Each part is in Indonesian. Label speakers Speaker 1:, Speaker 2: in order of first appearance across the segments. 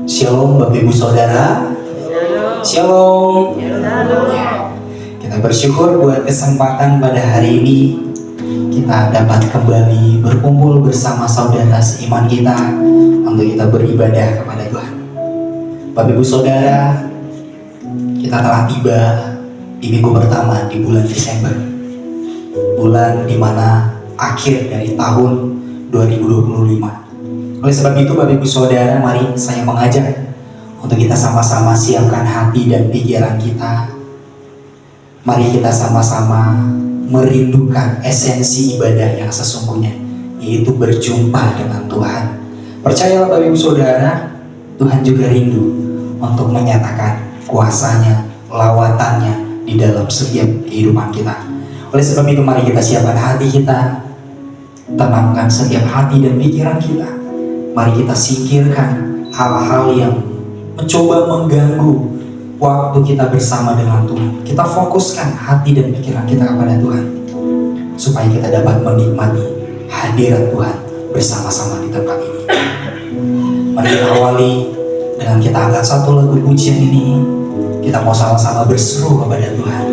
Speaker 1: Shalom Bapak Ibu Saudara. Shalom. Kita bersyukur buat kesempatan pada hari ini kita dapat kembali berkumpul bersama saudara seiman kita untuk kita beribadah kepada Tuhan. Bapak Ibu Saudara, kita telah tiba di minggu pertama di bulan Desember, bulan dimana akhir dari tahun 2025. Oleh sebab itu Bapak Ibu Saudara, mari saya mengajak untuk kita sama-sama siapkan hati dan pikiran kita. Mari kita sama-sama merindukan esensi ibadah yang sesungguhnya, yaitu berjumpa dengan Tuhan. Percayalah Bapak Ibu Saudara, Tuhan juga rindu untuk menyatakan kuasanya, lawatannya di dalam setiap kehidupan kita. Oleh sebab itu mari kita siapkan hati kita, tenangkan setiap hati dan pikiran kita. Mari kita singkirkan hal-hal yang mencoba mengganggu waktu kita bersama dengan Tuhan. Kita fokuskan hati dan pikiran kita kepada Tuhan, supaya kita dapat menikmati hadirat Tuhan bersama-sama di tempat ini. Mari kita awali dengan kita angkat satu lagu pujian ini. Kita mau sama-sama berseru kepada Tuhan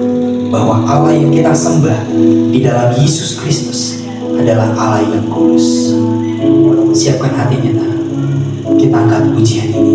Speaker 1: bahwa Allah yang kita sembah di dalam Yesus Kristus adalah Allah yang kudus. Siapkan hati kita angkat pujian ini.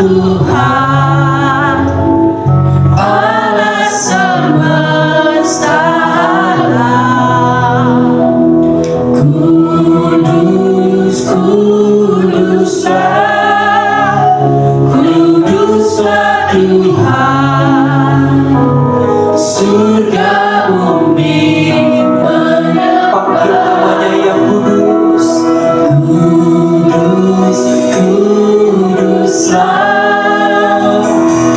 Speaker 2: Tuhan, Allah semesta alam. Kudus, kuduslah, kuduslah Tuhan, surga bumi
Speaker 1: Panggil namanya yang kudus.
Speaker 2: kudus, kuduslah,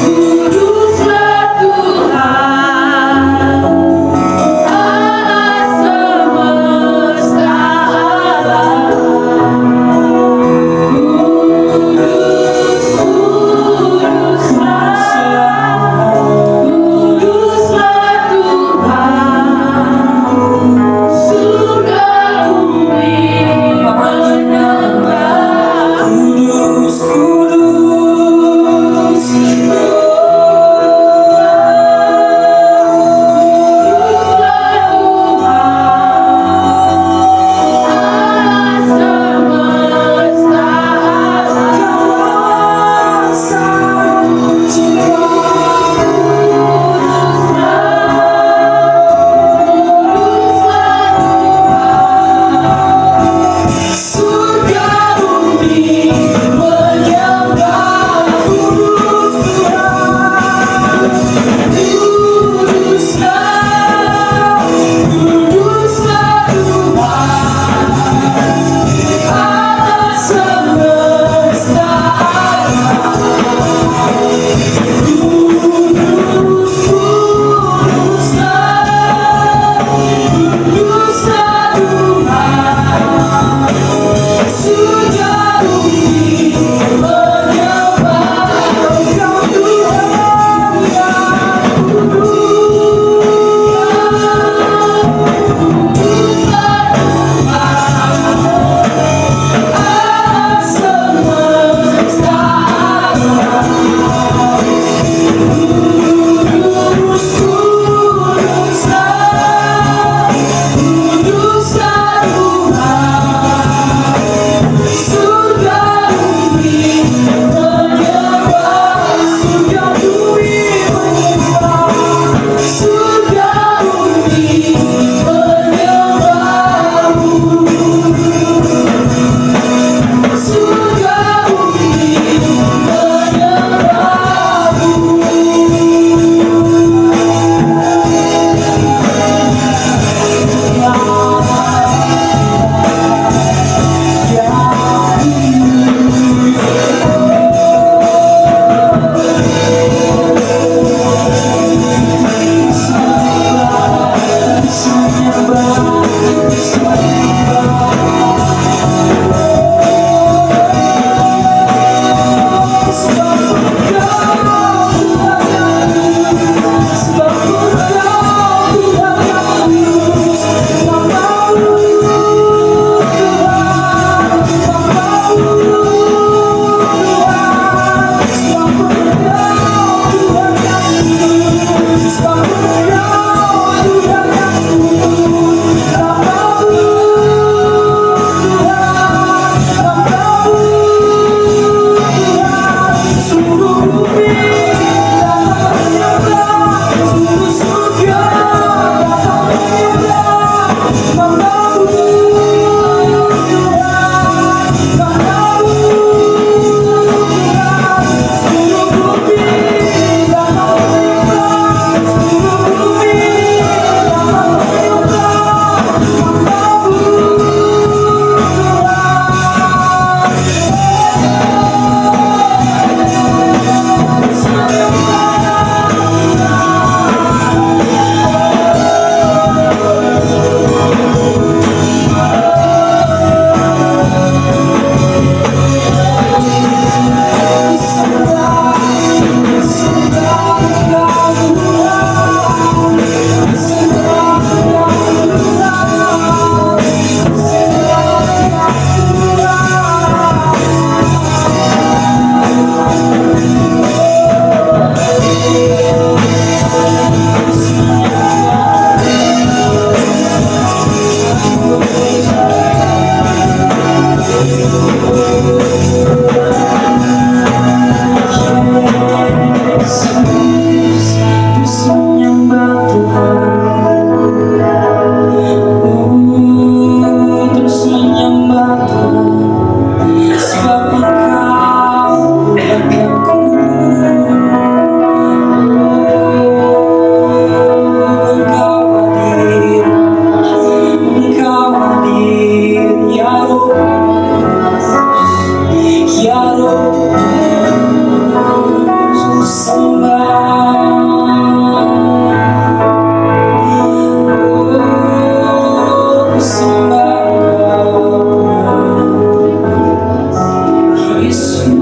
Speaker 2: kuduslah Tuhan, Allah semesta alam. Kudus, kuduslah,
Speaker 1: Ya Roh, ku sembah. Ku sembah Yesus.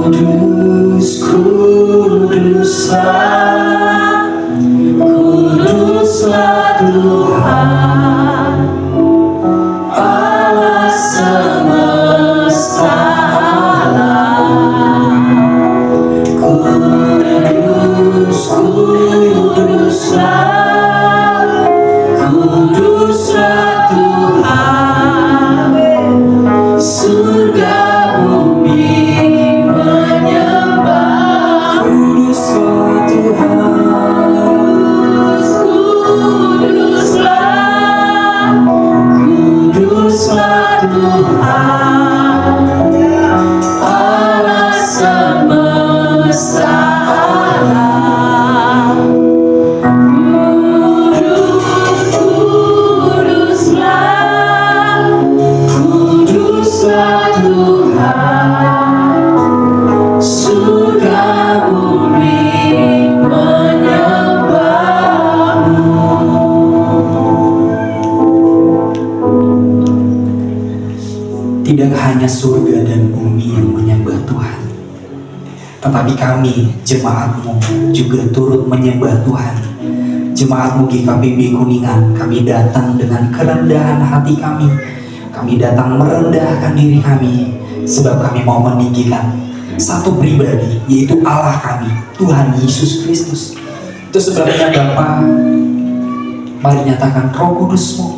Speaker 1: Kudus, kuduslah, kuduslah Tuhan, Allah semesta alam. Kudus, kuduslah, kuduslah Tuhan, surga bumi menyembah. Kuduslah Tuhan, kuduslah, kuduslah Tuhan, Allah semesta alam. Kuduslah, kuduslah Tuhan, surga bumi menyembahmu. Tidak hanya surga dan bumi yang menyembah Tuhan, tetapi kami, jemaat-Mu, juga turut menyembah Tuhan. Jemaat-Mu GKPB Kuningan, kami datang dengan kerendahan hati kami. Kami datang merendahkan diri kami, sebab kami mau meninggikan satu pribadi, yaitu Allah kami, Tuhan Yesus Kristus. Itu sebabnya Bapa, mari nyatakan Roh Kudus-Mu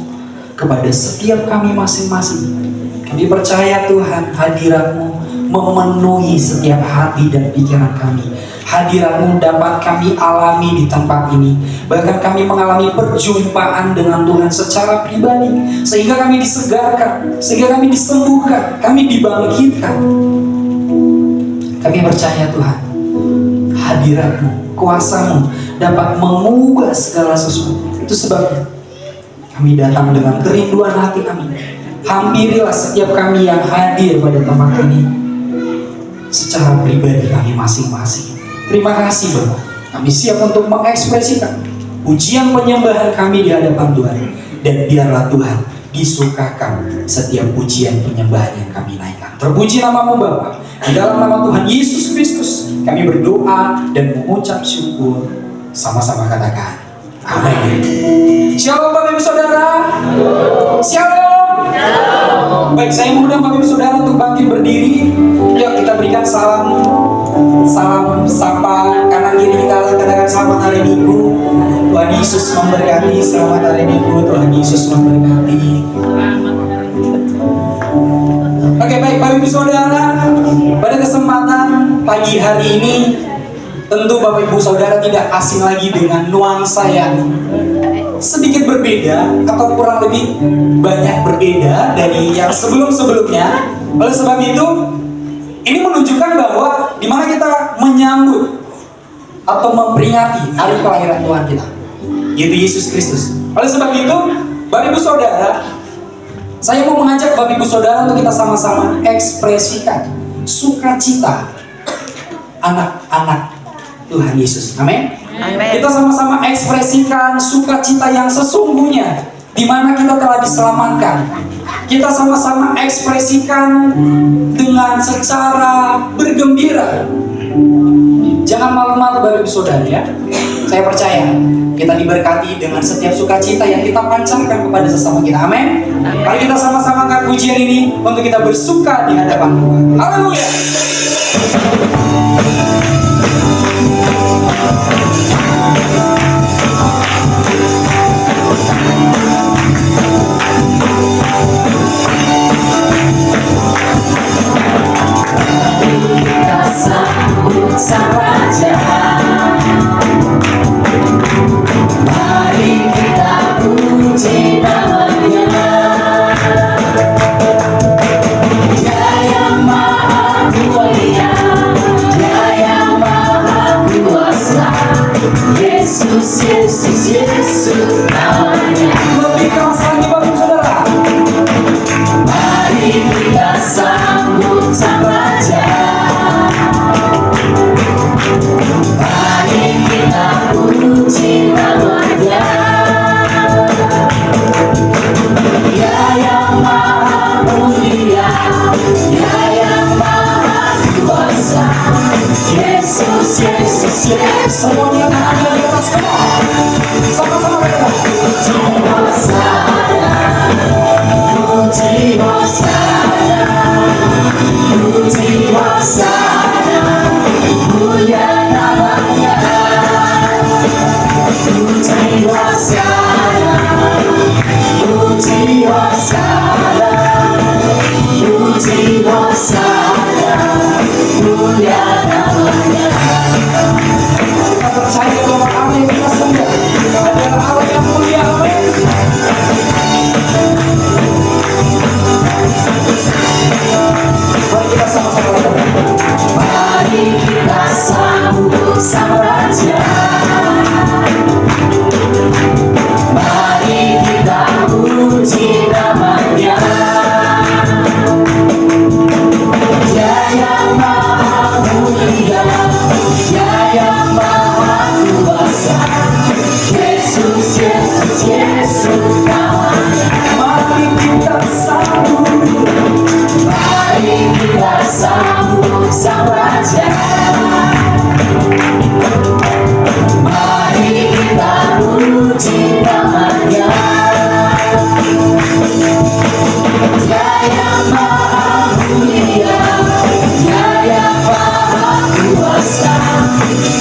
Speaker 1: kepada setiap kami masing-masing. Kami percaya Tuhan, hadirat-Mu memenuhi setiap hati dan pikiran kami. Hadirat-Mu dapat kami alami di tempat ini. Bahkan kami mengalami perjumpaan dengan Tuhan secara pribadi, sehingga kami disegarkan, sehingga kami disembuhkan, kami dibangkitkan. Kami percaya Tuhan, hadirat-Mu, kuasa-Mu dapat mengubah segala sesuatu. Itu sebabnya kami datang dengan kerinduan hati kami. Hampirilah setiap kami yang hadir pada tempat ini secara pribadi kami masing-masing. Terima kasih Bapak. Kami siap untuk mengekspresikan pujian penyembahan kami di hadapan Tuhan. Dan biarlah Tuhan disukakan setiap pujian penyembahan yang kami naikkan. Terpuji nama-Mu Bapa. Di dalam nama Tuhan Yesus Kristus kami berdoa dan mengucap syukur. Sama-sama katakan amin. Shalom Bapak Ibu Saudara. Shalom. Baik, saya mengundang Bapak Ibu Saudara untuk bangkit berdiri. Yuk kita berikan salam sapa kanan kiri kita, katakan selamat hari Minggu. Tuhan Yesus memberkati. Selamat hari Minggu. Tuhan Yesus memberkati. Oke, baik Bapak Ibu Saudara, pada kesempatan pagi hari ini tentu Bapak Ibu Saudara tidak asing lagi dengan nuansa yang sedikit berbeda atau kurang lebih banyak berbeda dari yang sebelum-sebelumnya. Oleh sebab itu, ini menunjukkan bahwa di mana kita menyambut atau memperingati hari kelahiran Tuhan kita, yaitu Yesus Kristus. Oleh sebab itu, Bapak Ibu Saudara, saya mau mengajak Bapak Ibu Saudara untuk kita sama-sama ekspresikan sukacita anak-anak Tuhan Yesus. Amin. Kita sama-sama ekspresikan sukacita yang sesungguhnya, di mana kita telah diselamatkan. Kita sama-sama ekspresikan dengan secara bergembira. Jangan malu-malu Bapak Ibu Saudara ya. Saya percaya kita diberkati dengan setiap sukacita yang kita pancarkan kepada sesama kita. Amin. Mari kita sama-sama angkat pujian ini untuk kita bersuka di hadapan Tuhan. Haleluya. Kita sambut sang Raja. Mari kita puji nama-Nya. Dia yang maha mulia, Dia yang
Speaker 2: Yesus namanya.
Speaker 1: Lebih keras lagi baru saudara.
Speaker 2: Mari kita sambut Sang Raja. Mari kita puji nama-Nya. Dia yang maha mulia, Dia yang maha kuasa. Yesus, Yesus, Yesus.
Speaker 1: Semuanya tangannya di atas semua. Sama-sama kita.
Speaker 2: Puji Hosana, puji Hosana, puji Hosana, mulia nama-Nya. Puji Hosana, puji Hosana, puji Hosana, mulia nama-Nya.
Speaker 1: Kita percaya bahwa Allah yang kita sembah adalah Allah yang mulia. Amin. Mari kita sama-sama lakukan.
Speaker 2: Mari kita sambut Sang Raja. Mari kita puji nama-Nya. Dia yang maha mulia, Dia yang maha kuasa. Yesus, Yesus, Yesus namanya.
Speaker 1: Mari kita sambut.
Speaker 2: Mari kita sambut Sang Raja. Mari kita puji nama-Nya. Dia yang maha mulia, Dia yang maha kuasa.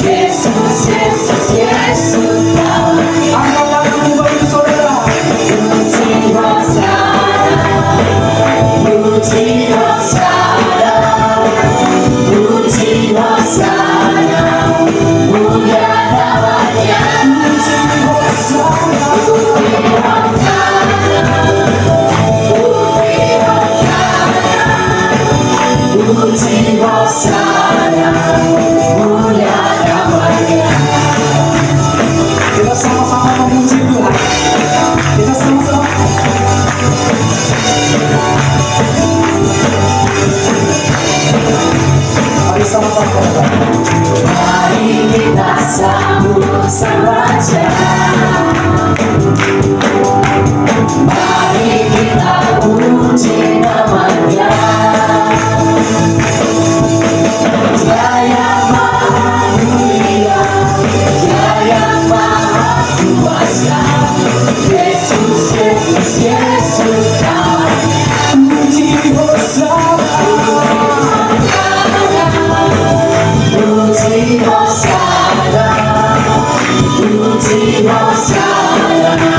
Speaker 2: Yesus, Yesus, Yesus namanya.
Speaker 1: Angkat tanganmu bagi saudara.
Speaker 2: Puji Hosana, puji Hosana, puji Hosana, mulia nama-Nya.
Speaker 1: Puji Hosana.
Speaker 2: Puji Hosana, puji Hosana, puji Hosana, mulia nama-Nya.
Speaker 1: Kita sama-sama memuji Tuhan. Kita sama-sama. Mari sama-sama kita.
Speaker 2: Mari kita sambut Sang Raja. Mari kita puji nama-Nya. Dia yang maha mulia, Dia yang maha kuasa. Yesus, Yesus, Yesus namanya.
Speaker 1: Puji Hosana.
Speaker 2: Puji Hosana, puji Hosana,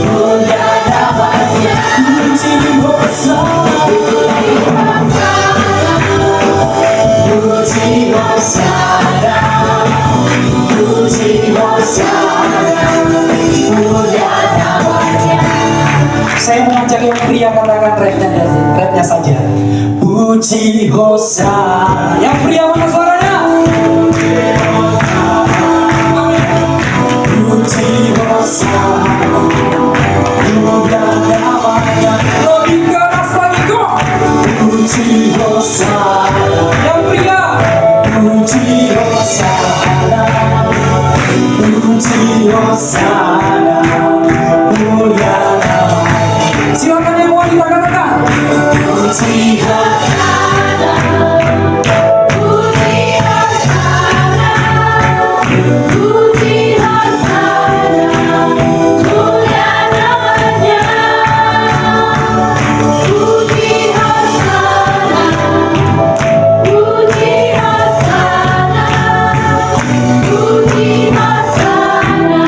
Speaker 2: mulia nama-Nya.
Speaker 1: Puji Hosana.
Speaker 2: Puji Hosana, puji Hosana, mulia nama-Nya.
Speaker 1: Saya mengajak yang pria katakan refnya saja. Puji Hosana. Yang pria mana suaranya? Puji Hosana. Mulia namanya. Lebih keras lagi kok. Puji Hosana. Yang pria. Puji Hosana. Puji Hosana. Mulia namanya. Silakan yang wanita katakan.
Speaker 2: Puji Hosana, puji Hosana, puji Hosana, mulia nama-Nya. Puji Hosana, puji Hosana, puji Hosana,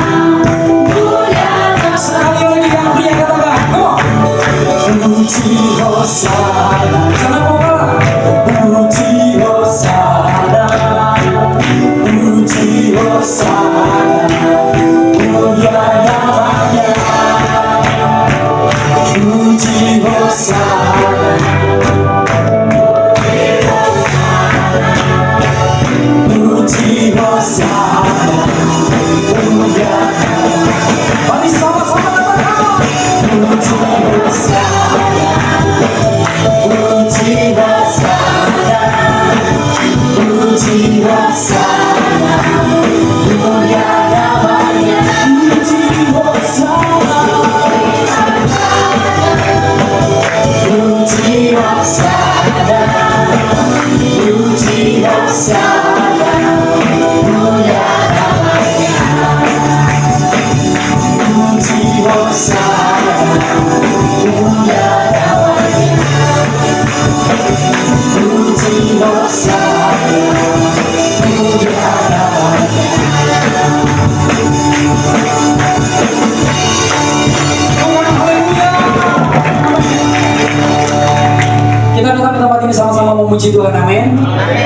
Speaker 1: memuji Tuhan, amin.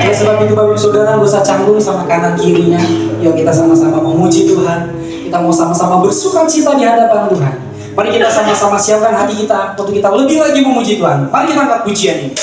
Speaker 1: Ya, sebab itu Bapak Ibu Saudara gak usah canggung sama kanan kirinya. Yuk kita sama-sama memuji Tuhan. Kita mau sama-sama bersuka cita di hadapan Tuhan. Mari kita sama-sama siapkan hati kita untuk kita lebih lagi memuji Tuhan. Mari kita angkat pujian ini.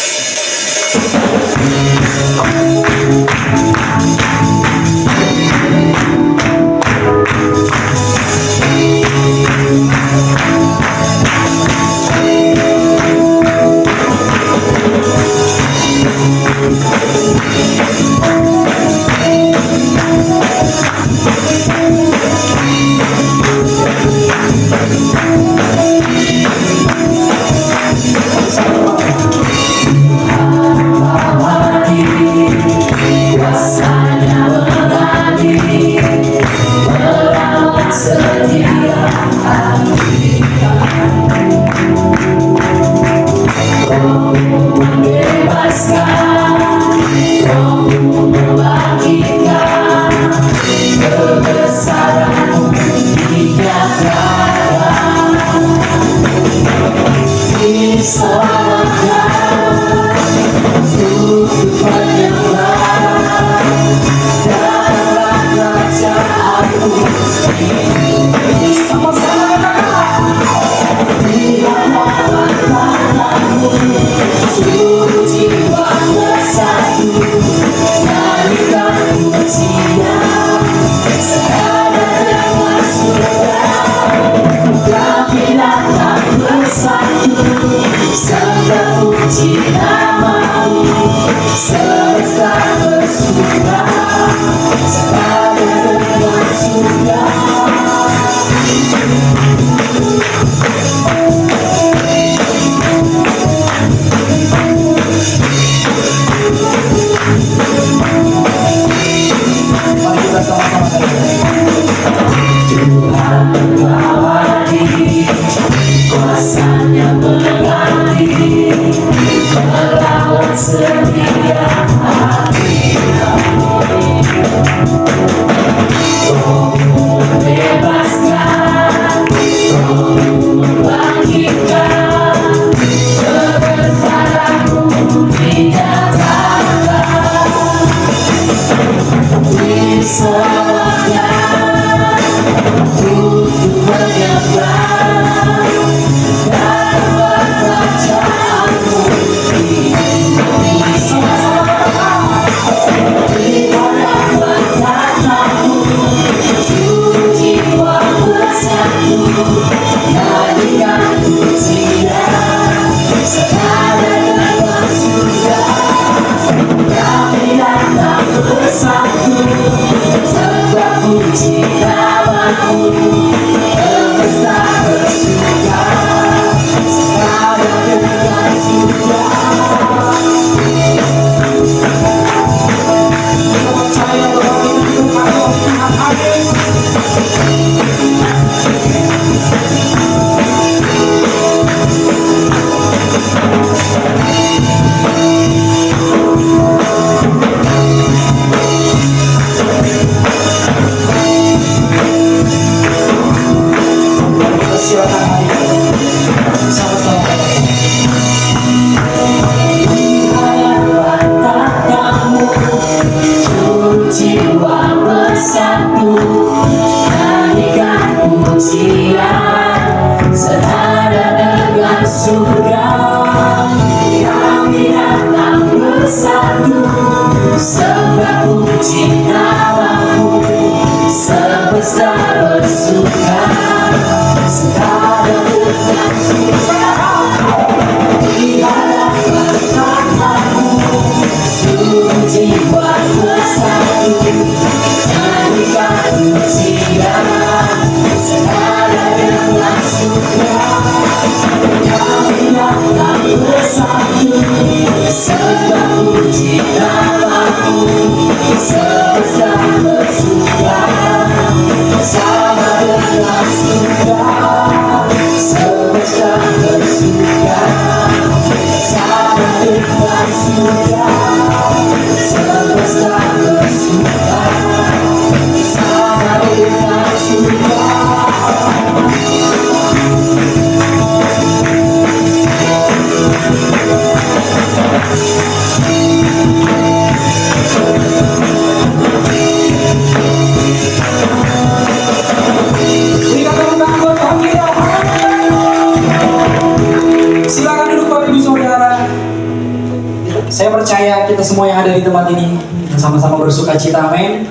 Speaker 1: semua yang ada di tempat ini sama-sama bersuka cita, amin.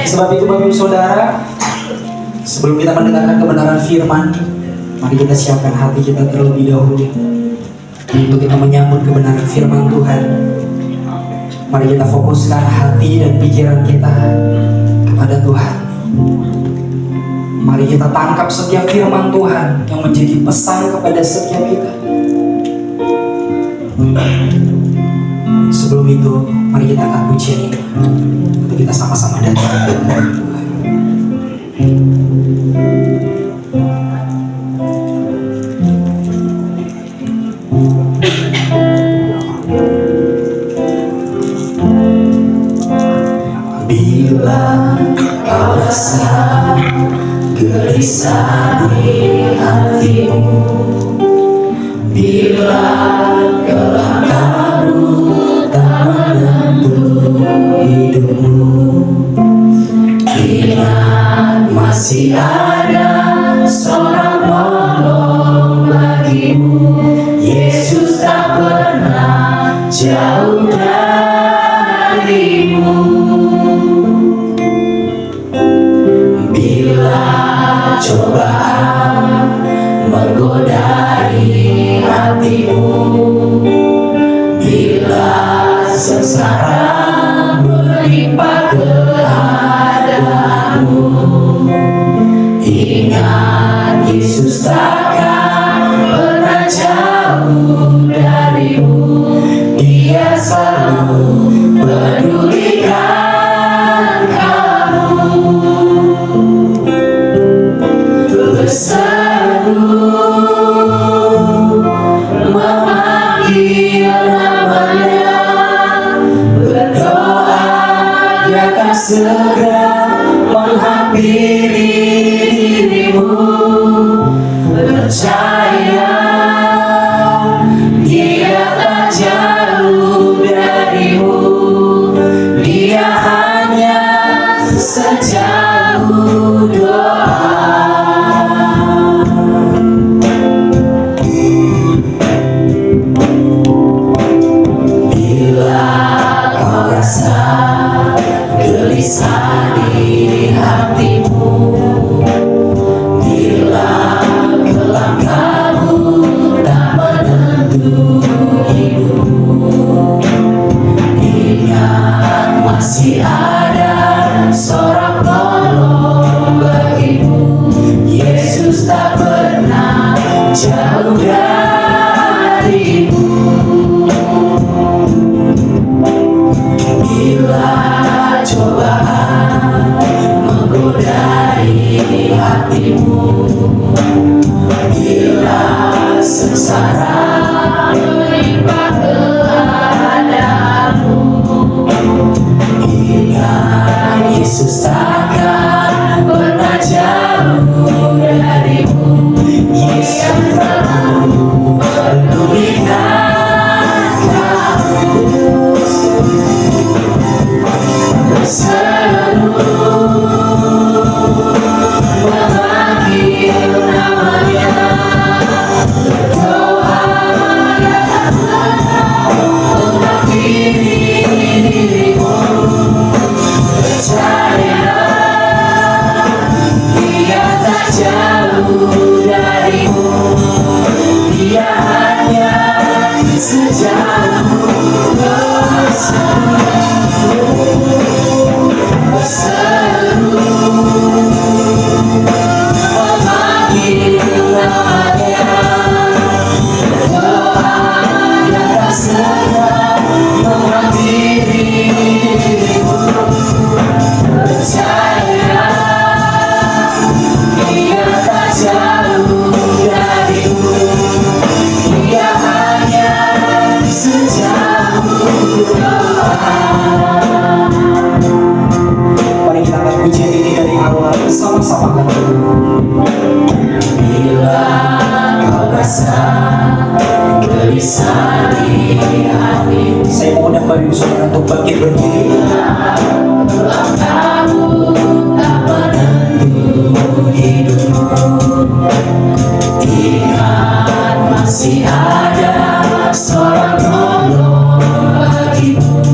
Speaker 1: Sebab itu Bapak Ibu Saudara, sebelum kita mendengarkan kebenaran firman, mari kita siapkan hati kita terlebih dahulu untuk kita menyambut kebenaran firman Tuhan. Mari kita fokuskan hati dan pikiran kita kepada Tuhan. Mari kita tangkap setiap firman Tuhan yang menjadi pesan kepada setiap kita. Sebelum itu, mari kita angkat pujian ini untuk kita sama-sama datang kepada Tuhan. Bila kau rasa gelisah di hatimu, bila gelap kabut tak menentu hidupmu, ingat masih ada seorang penolong bagimu. Yesus tak pernah jauh darimu. Bila cobaan menggodai hatimu, bila sengsara menimpa keadaanmu, ingat Yesus takkan pernah jauh darimu. Dia selalu pedulikan kamu. Berseru memanggil namanya, berdoa Dia akan segera menghampiri dirimu. Percaya Dia tak jauh darimu. Dia hanya sejauh doa. Gelisah di hatimu, bila gelap kabut tak menentu hidupmu, ingat masih ada seorang penolong bagimu. Yesus tak pernah jauh darimu. Bila cobaan menggodai hatimu, bila sengsara menimpa keadaanmu, ingat Yesus takkan pernah jauh darimu. Yesus selalu pedulikan kamu. Berseru memanggil namanya, berdoa Dia akan menghampiri dirimu. Percaya Dia tak jauh darimu. Dia hanya sejauh berseru memanggil namanya, berdoa Dia akan segera menghampiri dirimu. Percaya Dia tak jauh darimu. Dia hanya sejauh doa. Mari kita angkat pujian ini dari awal bersama-sama kan. Bila kau rasa gelisah di hatimu, saya mau undang Bapak Ibu Saudara untuk bangkit berdiri. Gelap kabut tak menentu hidupmu, ingat masih ada seorang penolong bagimu.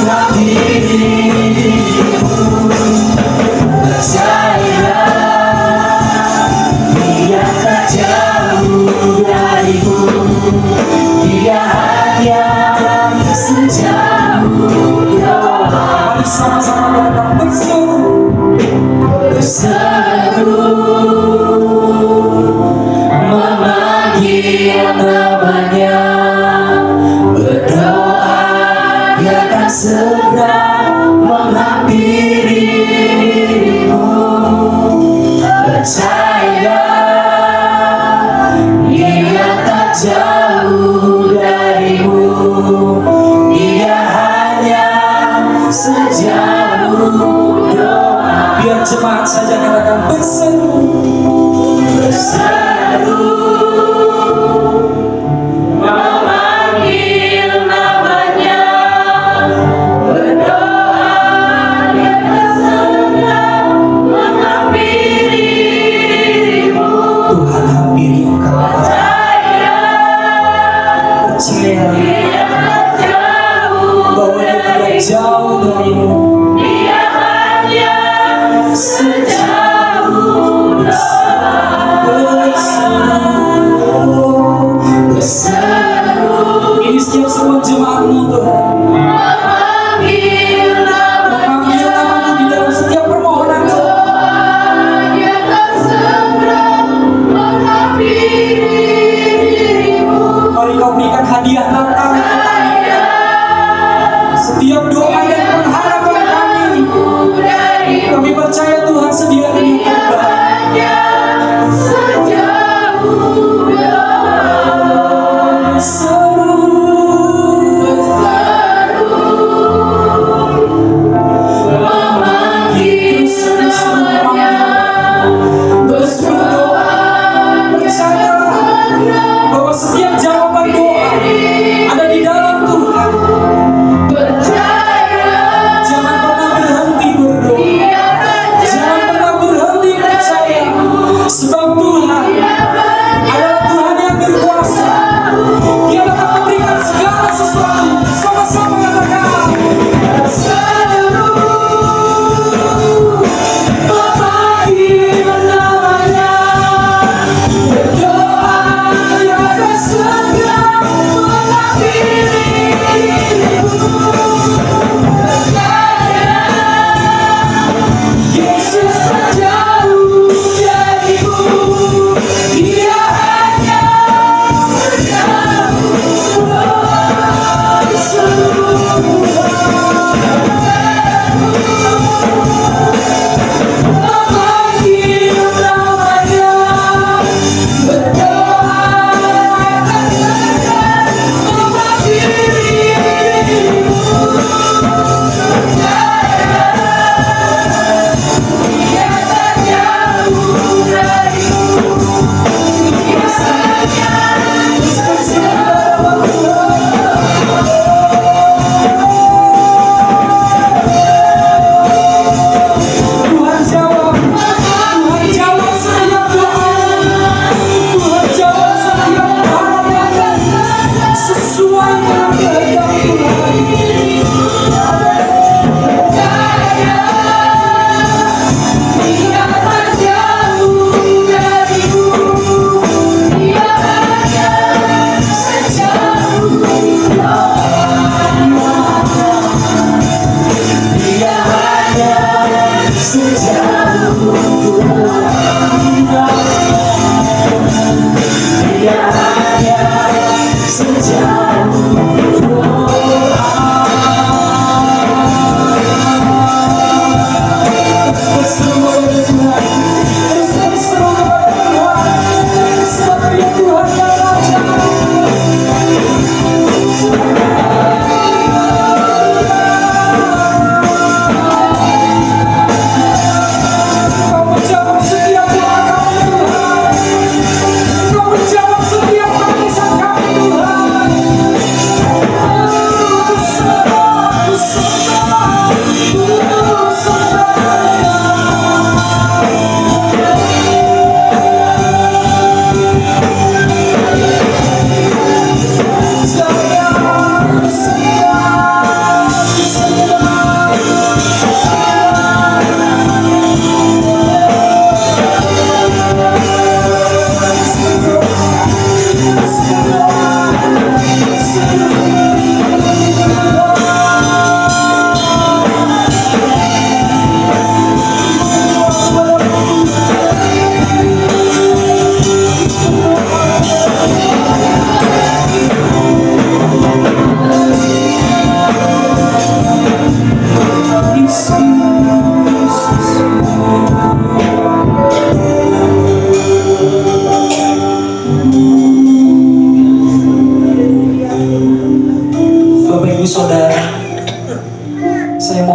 Speaker 1: mengabdi dirimu. Percaya Dia tak jauh darimu, Dia hanya sejauh doa. Mari sama-sama datang berseru, memanggil namanya, berdoa Dia akan segera menghampiri dirimu. Percaya Dia tak jauh darimu, Dia hanya sejauh doa. Biar jemaat saja katakan berseru, memanggil namanya, berdoa Dia akan segera menghampiri dirimu. Tuhan hampiri engkau. Percaya Dia tak jauh, bahwa Dia tidak jauh darimu, Dia hanya sejauh doa. Berseru, ini setiap semua jemaatmu Tuhan, memanggil namamu di dalam setiap permohonan Tuhan. Dia akan segera menghampiri dirimu. Mari kau berikan hadiah Natal untuk kami. Setiap doa dan pengharapan kami, kami percaya Tuhan sediakan yang terbaik. Sejauh doa, berseru,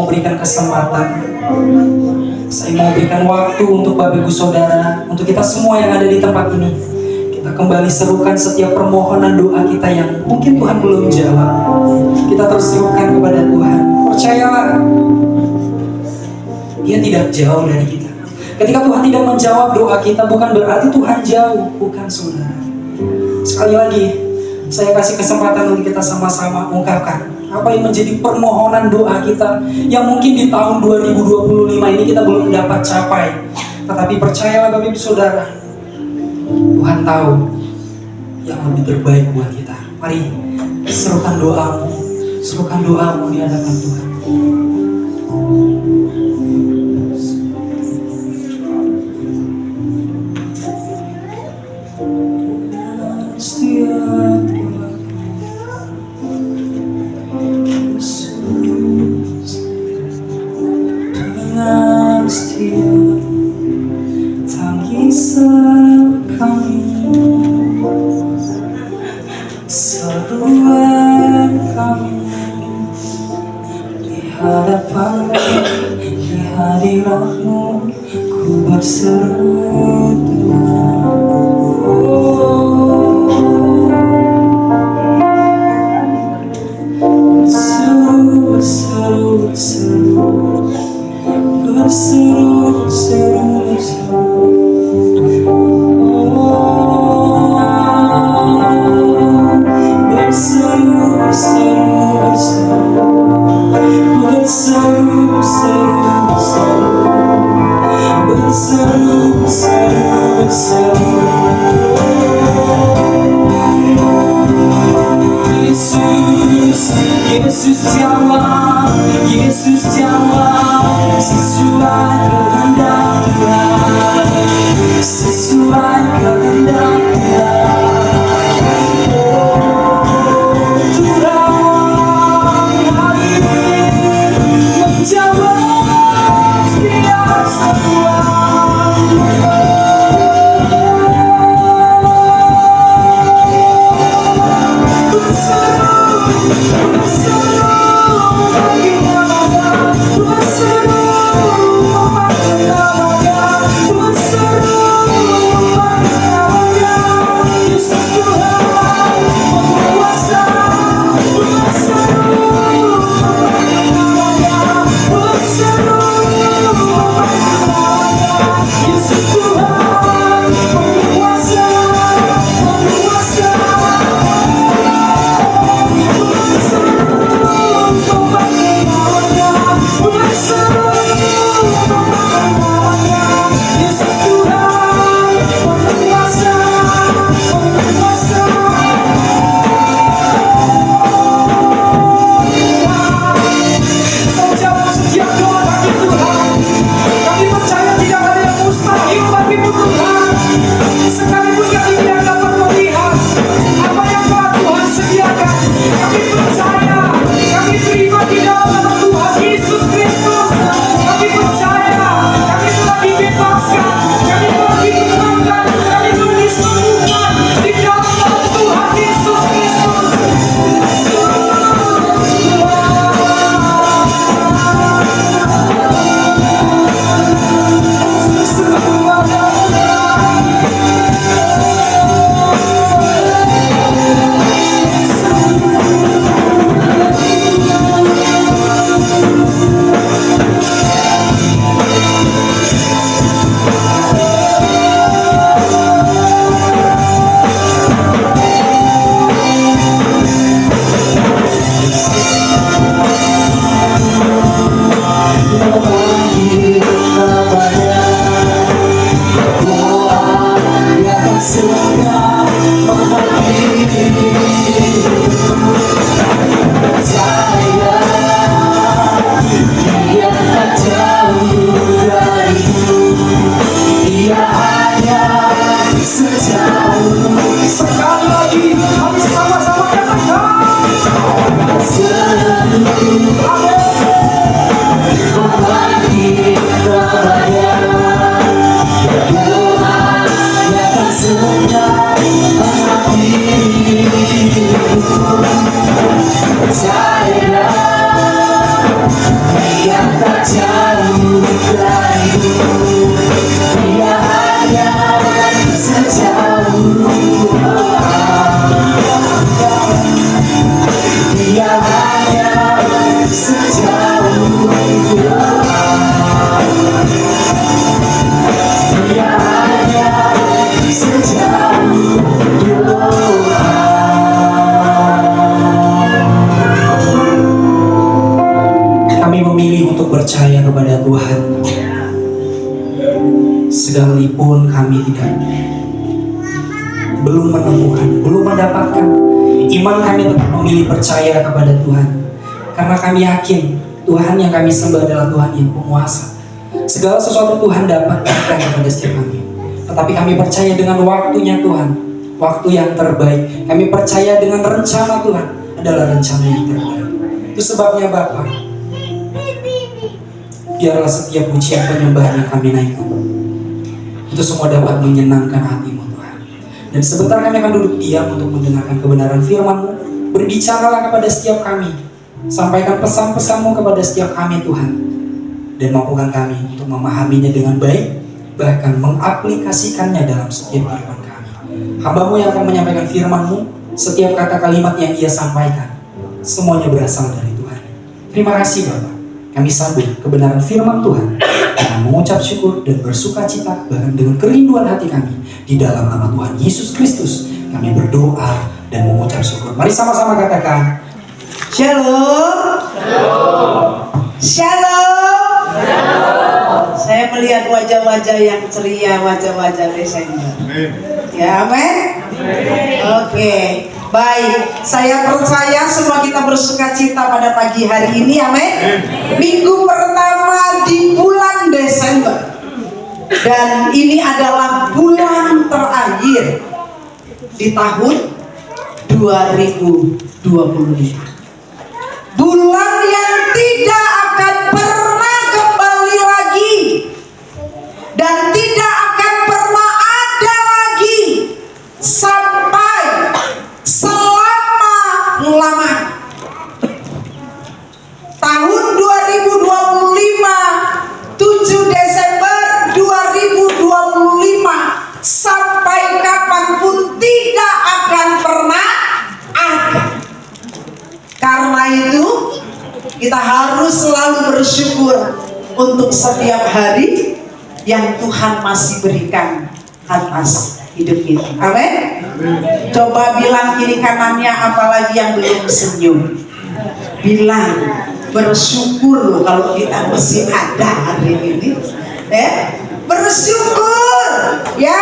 Speaker 1: mau berikan kesempatan, saya mau berikan waktu untuk Bapak Ibu Saudara, untuk kita semua yang ada di tempat ini. Kita kembali serukan setiap permohonan doa kita yang mungkin Tuhan belum jawab. Kita terus serukan kepada Tuhan. Percayalah, Dia tidak jauh dari kita. Ketika Tuhan tidak menjawab doa kita, bukan berarti Tuhan jauh, bukan saudara. Sekali lagi, saya kasih kesempatan untuk kita sama-sama ungkapkan apa yang menjadi permohonan doa kita yang mungkin di tahun 2025 ini kita belum dapat capai. Tetapi percayalah Bapak Ibu Saudara, Tuhan tahu yang lebih terbaik buat kita. Mari serukan doamu di hadapan Tuhan. Seruan kami di hadapan, di hadiratmu ku berseru berseru, Yesus jawab, Yesus jawab, sesuai kehendak Tuhan, sesuai kehendak Tuhan. Tuhan hari ini menjawab setiap seruan. Berseru memilih untuk percaya kepada Tuhan. Sekalipun kami belum menemukan, belum mendapatkan, iman kami tetap memilih percaya kepada Tuhan. Karena kami yakin Tuhan yang kami sembah adalah Tuhan yang penguasa. Segala sesuatu Tuhan dapat berikan kepada setiap kami. Tetapi kami percaya dengan waktunya Tuhan, waktu yang terbaik. Kami percaya dengan rencana Tuhan adalah rencana yang terbaik. Itu sebabnya Bapa, biarlah setiap pujian penyembahan yang kami naikkan itu semua dapat menyenangkan hati-Mu Tuhan. Dan sebentar kami akan duduk diam untuk mendengarkan kebenaran firman-Mu. Berbicaralah kepada setiap kami, sampaikan pesan-pesan-Mu kepada setiap kami Tuhan, dan mampukan kami untuk memahaminya dengan baik, bahkan mengaplikasikannya dalam setiap kehidupan kami. Hamba-Mu yang akan menyampaikan firman-Mu, setiap kata kalimat yang Ia sampaikan semuanya berasal dari Tuhan. Terima kasih Bapak, kami sambut kebenaran firman Tuhan dengan mengucap syukur dan bersuka cita, bahkan dengan kerinduan hati kami. Di dalam nama Tuhan Yesus Kristus kami berdoa dan mengucap syukur. Mari sama-sama katakan
Speaker 3: Shalom. Shalom. Saya melihat wajah-wajah yang ceria, wajah-wajah Desember. Ya, amin. Oke, baik. Saya percaya semua kita bersuka cita pada pagi hari ini, amin. Minggu pertama di bulan Desember. Dan ini adalah bulan terakhir di tahun 2025. Bulan yang tidak akan pernah kembali lagi dan tidak akan pernah ada lagi sampai selama-lama. Tahun 2025, 7 Desember 2025, sampai kapanpun tidak akan pernah ada. Karena itu kita harus selalu bersyukur untuk setiap hari yang Tuhan masih berikan atas hidup kita. Amin. Coba bilang kiri kanannya, apalagi yang belum senyum, bilang bersyukur loh kalau kita masih ada hari ini. Bersyukur ya.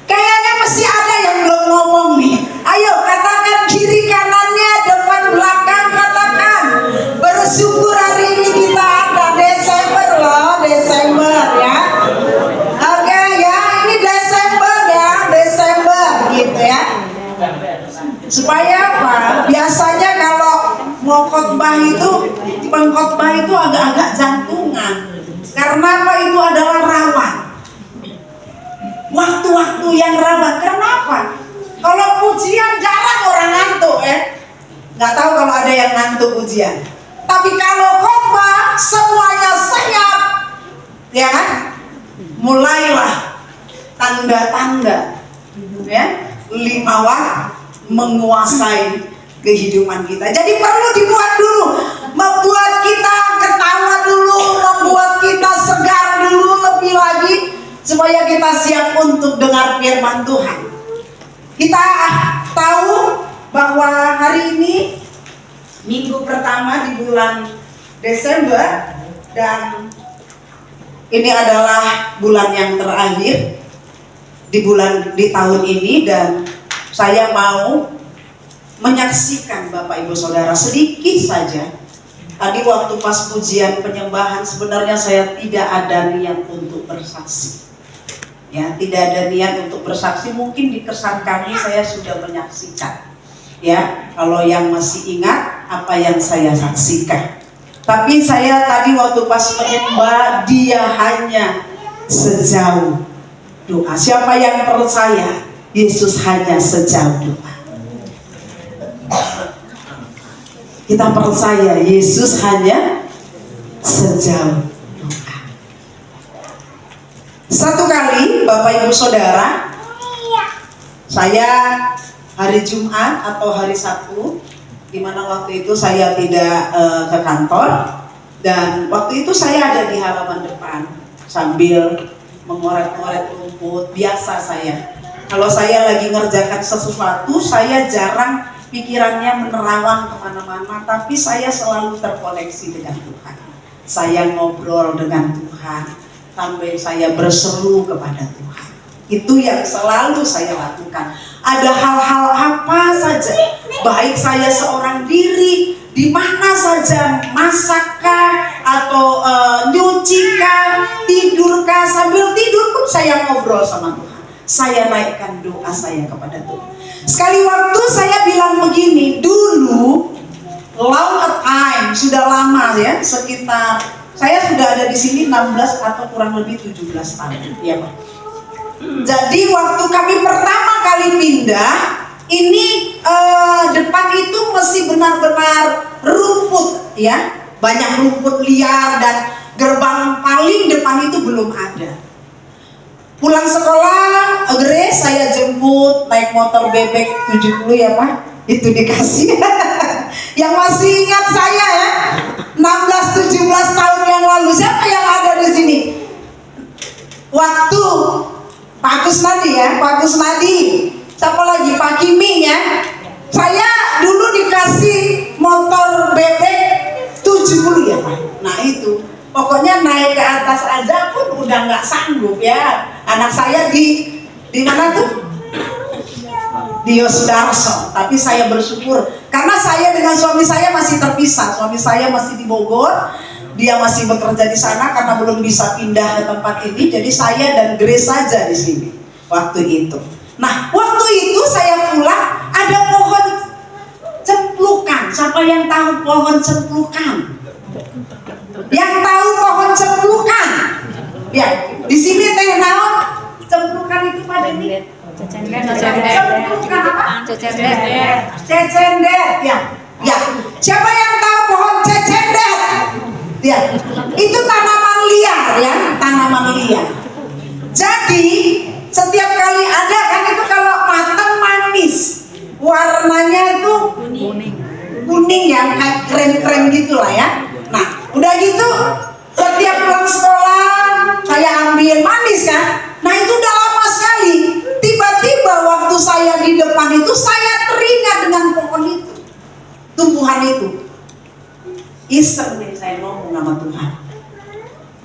Speaker 3: Kayaknya masih ada yang belum ngomong nih. Ayo katakan kiri kanannya, depan belakang, katakan bersyukur hari ini kita ada. Desember loh, Desember ya. Oke ya, ini Desember ya, Desember gitu ya. Supaya apa? Biasanya kalau mau khotbah itu, pengkhotbah itu agak-agak jantungan. Karena apa? Itu adalah rawan. Waktu-waktu yang rawan. Kenapa? Kalau pujian jarang orang ngantuk Nggak tahu kalau ada yang ngantuk pujian. Tapi kalau khotbah semuanya senyap, ya kan? Mulailah tanda-tanda, ya, 5 watt menguasai kehidupan kita. Jadi perlu dibuat dulu, membuat kita ketawa dulu, membuat kita segar dulu lebih lagi, supaya kita siap untuk dengar firman Tuhan. Kita tahu bahwa hari ini minggu pertama di bulan Desember, dan ini adalah bulan yang terakhir di tahun ini, dan saya mau menyaksikan Bapak Ibu Saudara sedikit saja. Tadi waktu pas pujian penyembahan, sebenarnya saya tidak ada niat untuk bersaksi. Ya, tidak ada niat untuk bersaksi. Mungkin di kesan kami saya sudah menyaksikan. Ya, kalau yang masih ingat apa yang saya saksikan. Tapi saya tadi waktu pas menyembah, dia hanya sejauh doa. Siapa yang percaya Yesus hanya sejauh doa? Kita percaya Yesus hanya sejauh doa. Satu kali Bapak Ibu Saudara, saya hari Jumat atau hari Sabtu, di mana waktu itu saya tidak ke kantor, dan waktu itu saya ada di halaman depan sambil mengorek-ngorek rumput. Biasa saya, kalau saya lagi ngerjakan sesuatu, saya jarang pikirannya menerawang kemana-mana, tapi saya selalu terkoneksi dengan Tuhan. saya ngobrol dengan Tuhan, sampai saya berseru kepada Tuhan. Itu yang selalu saya lakukan. Ada hal-hal apa saja, baik saya seorang diri, di mana saja, masakkah atau nyucikah, tidurkah, sambil tidur pun saya ngobrol sama Tuhan. Saya naikkan doa saya kepada Tuhan. Sekali waktu saya bilang begini, dulu long a time, sudah lama ya, sekitar saya sudah ada di sini 16 atau kurang lebih 17 tahun, ya Pak. Jadi waktu kami pertama kali pindah, ini depan itu masih benar-benar rumput ya, banyak rumput liar dan gerbang paling depan itu belum ada. Pulang sekolah, Grace saya jemput naik motor bebek 70 ya Pak, itu dikasih. Yang masih ingat saya ya, 16-17 tahun yang lalu, siapa yang ada di sini? Waktu Pak Kusnadi ya, Pak Kusnadi, siapa lagi? Pak Kimi ya. Saya dulu dikasih motor bebek 70 ya Pak. Nah itu, pokoknya naik ke atas aja pun udah nggak sanggup ya. Anak saya di mana tuh? Di Yosudarso. Tapi saya bersyukur karena saya dengan suami saya masih terpisah. Suami saya masih di Bogor, dia masih bekerja di sana karena belum bisa pindah ke tempat ini. Jadi saya dan Grace saja di sini waktu itu. Nah, waktu itu saya pulang ada pohon cemplukan. Siapa yang tahu pohon cemplukan? Yang tahu pohon cemplukan? Ya, di sini teh naon cemplukan itu pada ini. Cemplukan apa? Cecendet ya. Ya. Siapa yang tahu pohon cecendet? Ya. Itu tanaman liar ya, tanaman liar. Jadi setiap kali ada kan itu kalau matang manis, warnanya itu kuning ya, kayak krem-krem gitulah ya. Nah, udah gitu setiap pulang sekolah saya ambil manis kan. Nah itu udah lama sekali. Tiba-tiba waktu saya di depan itu saya teringat dengan pohon itu, tumbuhan itu. Iseng nih saya ngomong sama Tuhan.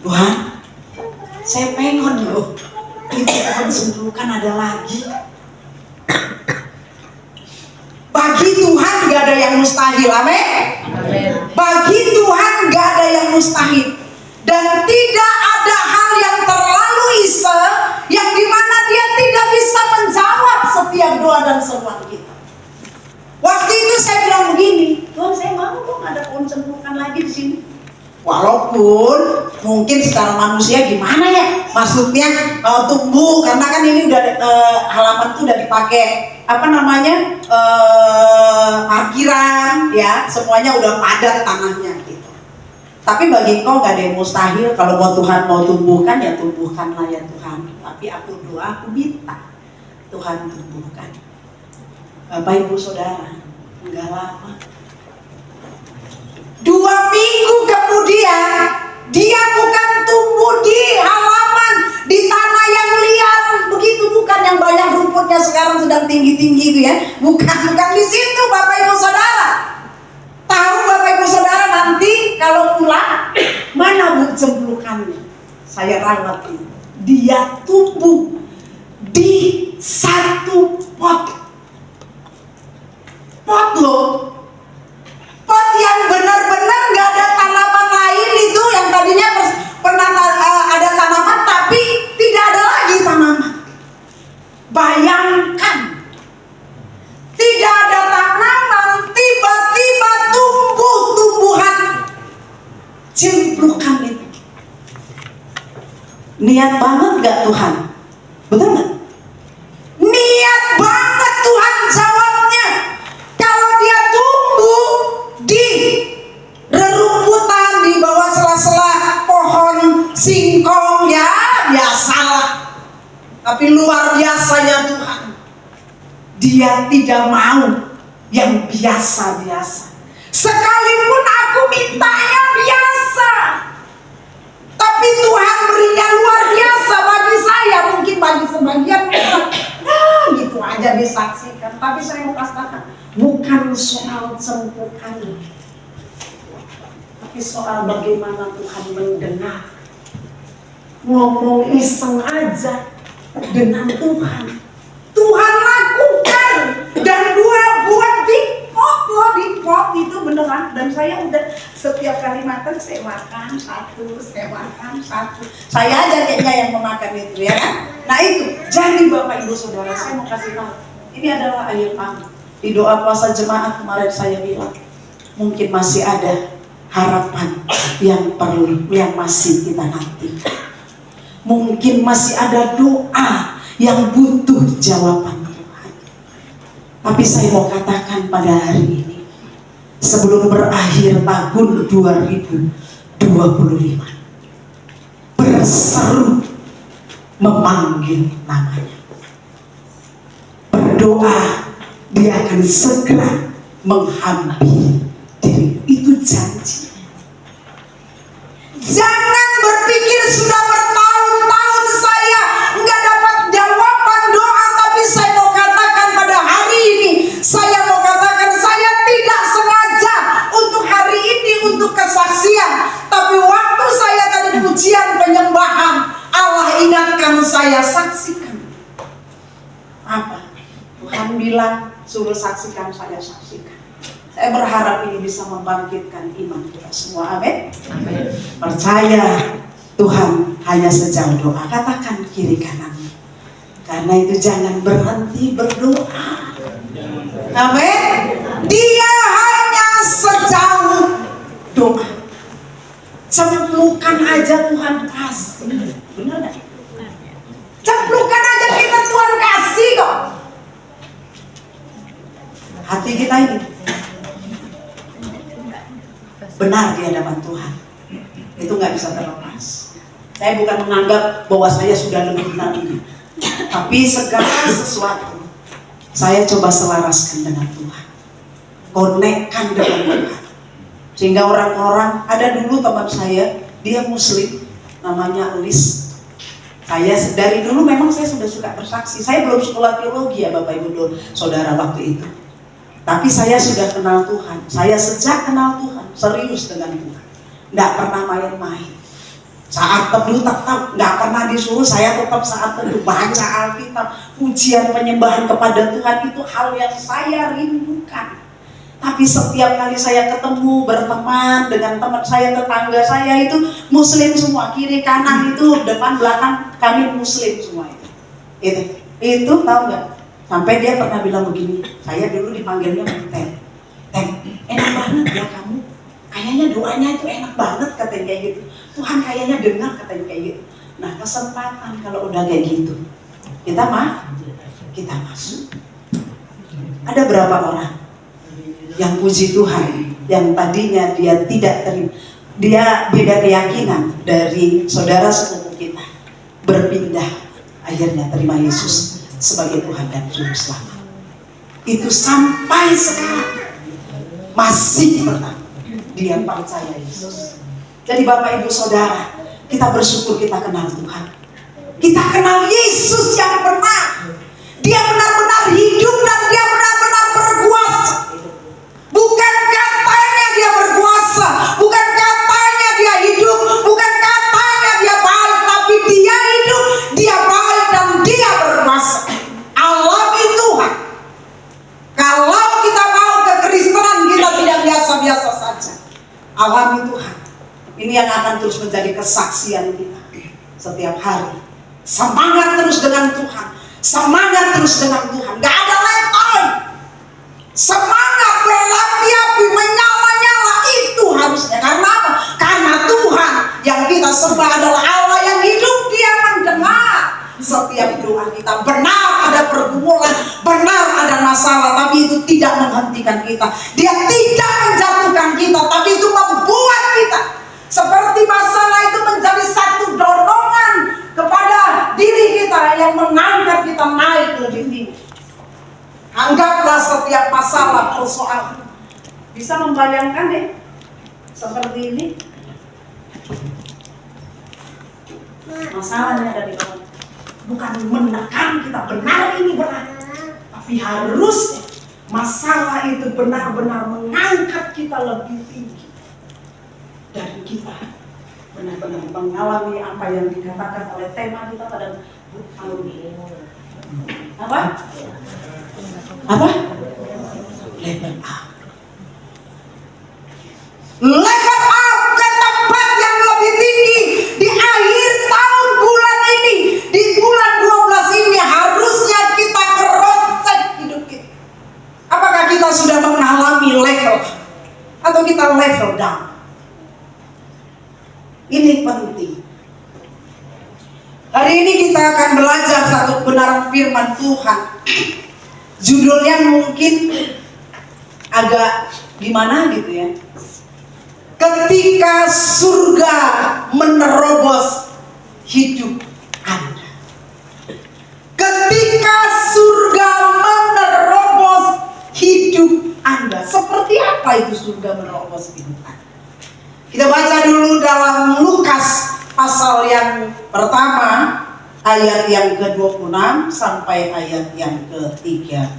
Speaker 3: Tuhan, saya pengen loh itu pohon cemplukan ada lagi. Bagi Tuhan gak ada yang mustahil, amin. Bagi Tuhan gak ada yang mustahil. Dan tidak ada hal yang terlalu iseng yang dimana dia tidak bisa menjawab setiap doa dan seruan kita. Waktu itu saya bilang begini, Tuhan saya mau dong ada pohon cemplukan lagi di sini. Walaupun mungkin secara manusia gimana ya, maksudnya tumbuh karena kan ini udah halaman itu udah dipakai apa namanya parkiran ya, semuanya udah padat tanahnya gitu. Tapi bagi engkau gak ada yang mustahil. Kalau mau Tuhan mau tumbuhkan ya tumbuhkanlah ya Tuhan. Tapi aku doa, aku minta Tuhan tumbuhkan. Bapak Ibu Saudara, enggak lama 2 minggu kemudian dia bukan tumbuh di halaman, di tanah yang liar begitu, bukan yang banyak rumputnya sekarang sedang tinggi-tinggi itu ya. Bukan di situ Bapak Ibu Saudara. Tahu Bapak Ibu Saudara nanti kalau pulang mana bu cemplukannya? Saya rawat ini. Dia tumbuh di satu pot. Pot loh. Pot yang benar-benar gak ada tanaman lain itu, yang tadinya pernah ada tanaman tapi tidak ada lagi tanaman. Bayangkan, tidak ada tanaman, tiba-tiba tumbuh tumbuhan cemplukan itu. Niat banget gak Tuhan? Betul gak? Niat banget Tuhan jawabnya. Kalau dia tumbuh di rerumputan, di bawah sela-sela pohon singkong ya biasalah. Tapi luar biasanya Tuhan, dia tidak mau yang biasa-biasa. Sekalipun aku mintanya biasa, tapi Tuhan berinya luar biasa bagi saya. Mungkin bagi sebagian nah gitu aja disaksikan. Tapi saya mau katakan, bukan soal cemplukan, tapi Tapi soal bagaimana Tuhan mendengar. Ngomong iseng aja dengan Tuhan. Tuhan lakukan. Dan gua buat di pot itu beneran. Dan saya udah setiap kali makan saya makan satu. Saya aja kayaknya yang memakan itu ya kan. Nah itu, jadi Bapak Ibu Saudara, saya mau kasih tahu. Ini adalah akhir tahun. Di doa puasa jemaat kemarin saya bilang, mungkin masih ada harapan yang masih kita nantikan. Mungkin masih ada doa yang butuh jawaban Tuhan. Tapi saya mau katakan pada hari ini, sebelum berakhir tahun 2025, berseru memanggil namanya. Berdoa, dia akan segera menghampiri diri. Itu janji. Jangan berpikir sudah bertahun-tahun saya nggak dapat jawaban doa, tapi saya mau katakan pada hari ini, saya mau katakan saya tidak sengaja untuk hari ini untuk kesaksian, tapi waktu saya tadi pujian penyembahan, Allah ingatkan saya saksikan. Apa? Tuhan bilang suruh saksikan, saya saksikan. Saya berharap ini bisa membangkitkan iman kita semua. Amin. Percaya Tuhan hanya sejauh doa. Katakan kiri kanan. Karena itu jangan berhenti berdoa. Amin. Dia hanya sejauh doa. Cemplukan aja Tuhan kasih. Benar gak? Cemplukan aja kita Tuhan kasih kok. Hati kita ini benar di hadapan Tuhan, itu nggak bisa terlepas. Saya bukan menganggap bahwa saya sudah lebih benar ini, tapi segala sesuatu saya coba selaraskan dengan Tuhan, konekkan dengan Tuhan, sehingga orang-orang, ada dulu teman saya, dia Muslim, namanya Elis. Saya dari dulu memang saya sudah suka bersaksi. Saya belum sekolah teologi ya Bapak Ibu Saudara waktu itu. Tapi saya sudah kenal Tuhan. Saya sejak kenal Tuhan serius dengan Tuhan. Nggak pernah main-main. Saat teduh tetap nggak pernah disuruh. Saya tetap saat teduh baca Alkitab, pujian penyembahan kepada Tuhan, itu hal yang saya rindukan. Tapi setiap kali saya ketemu berteman dengan teman saya, tetangga saya itu Muslim semua, kiri kanan itu depan belakang kami Muslim semua itu tahu nggak? Sampai dia pernah bilang begini, saya dulu dipanggilnya Teng, enak banget ya kamu, kayaknya doanya itu enak banget katanya kayak gitu, Tuhan kayaknya dengar katanya kayak gitu. Nah kesempatan kalau udah kayak gitu, kita masuk. Ada berapa orang yang puji Tuhan, yang tadinya dia tidak terima, dia beda keyakinan dari saudara sepupu kita, berpindah, akhirnya terima Yesus sebagai Tuhan dan Juru Selamat. Itu sampai sekarang masih bertahan, dia percaya Yesus. Jadi Bapak Ibu Saudara, kita bersyukur kita kenal Tuhan, kita kenal Yesus yang benar. Dia benar-benar hidup dan dia benar-benar berkuasa. Bukan katanya dia berkuasa, bukan katanya dia hidup, bukan katanya dia baik, tapi dia hidup, dia baik dan dia berkuasa. Alami Tuhan. Kalau kita mau kekristenan kita tidak biasa-biasa saja. Alami Tuhan. Ini yang akan terus menjadi kesaksian kita setiap hari. Semangat terus dengan Tuhan. Semangat terus dengan Tuhan. Gak ada leton. Semangat berapi-api, menyala-nyala, itu harusnya. Karena apa? Karena Tuhan yang kita sembah adalah Allah yang hidup. Dia mendengar setiap doa kita. Benar ada pergumulan, benar ada masalah, tapi itu tidak menghentikan kita. Dia tidak menjatuhkan kita, tapi itu membuat kita seperti masalah itu menjadi satu dorongan kepada diri kita yang mengangkat kita naik lebih tinggi. Anggaplah setiap masalah persoalan. Bisa membayangkan deh seperti ini. Masalahnya dari bawah. Bukan menekan kita benar ini benar, tapi harusnya masalah itu benar-benar mengangkat kita lebih tinggi kita benar-benar mengalami apa yang dikatakan oleh tema kita pada tahun ini. Apa? Level up. Level up ke tempat yang lebih tinggi di akhir tahun bulan ini, di bulan 12 ini harusnya kita cross-check hidup kita. Apakah kita sudah mengalami level atau kita level down? Ini penting. Hari ini kita akan belajar satu kebenaran firman Tuhan. Judulnya mungkin agak gimana gitu ya. Ketika surga menerobos hidup Anda. Ketika surga menerobos hidup Anda. Seperti apa itu surga menerobos hidup Anda? Kita baca dulu dalam Lukas pasal yang pertama, ayat yang ke-26 sampai ayat yang ke-38.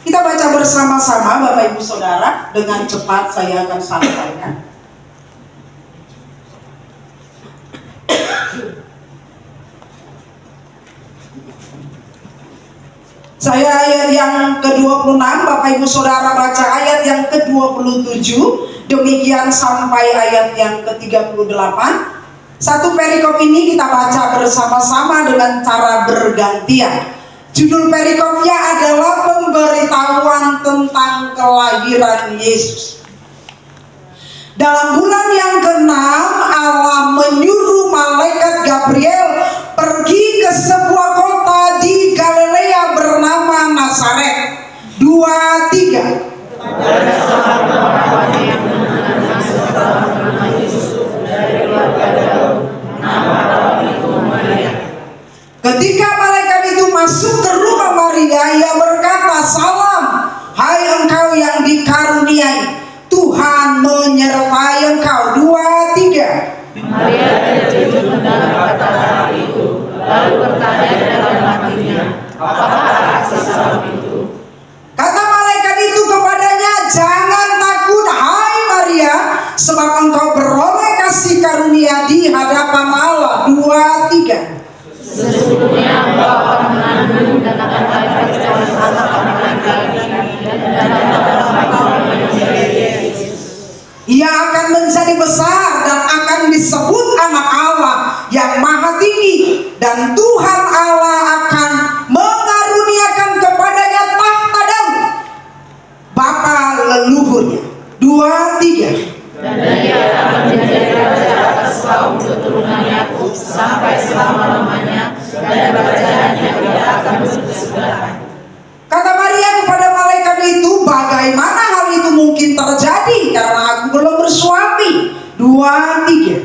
Speaker 3: Kita baca bersama-sama Bapak Ibu Saudara, dengan cepat saya akan sampaikan. Saya ayat yang ke-26, Bapak Ibu Saudara baca ayat yang ke-27, demikian sampai ayat yang ke-38. Satu perikop ini kita baca bersama-sama dengan cara bergantian. Judul perikopnya adalah pemberitahuan tentang kelahiran Yesus. Dalam bulan yang ke-6, Allah menyuruh malaikat Gabriel pergi ke sebuah kota di Galilea bernama Nazaret. 2, 3. Ketika malaikat itu masuk ke rumah Maria, ia berkata, "Salam, hai engkau yang dikaruniai, Tuhan menyertai engkau." 2, 3.
Speaker 2: Maria terkejut mendengar kata-kata itu, lalu bertanya dalam hatinya, apakah arti salam itu?
Speaker 3: Kata malaikat itu kepadanya, "Jangan takut, hai Maria, sebab engkau beroleh kasih karunia di hadapan Allah." 2, 3.
Speaker 2: Sesungguhnya engkau akan mengandung dan akan lahirkan seorang anak laki-laki, dan nama engkau menjadi Yesus.
Speaker 3: Ia akan menjadi besar dan akan disebut anak Allah yang maha tinggi, dan Tuhan Allah akan mengaruniakan kepadanya tahta Daud, bapa leluhurnya. 2, 3.
Speaker 2: Dan ia akan menjadi raja atas kaum keturunan Yakub sampai selama-lamanya, dan kerajaannya tidak akan berkesudahan.
Speaker 3: Kata Maria kepada malaikat itu, "Bagaimana hal itu mungkin terjadi karena aku belum bersuami?" 2, 3.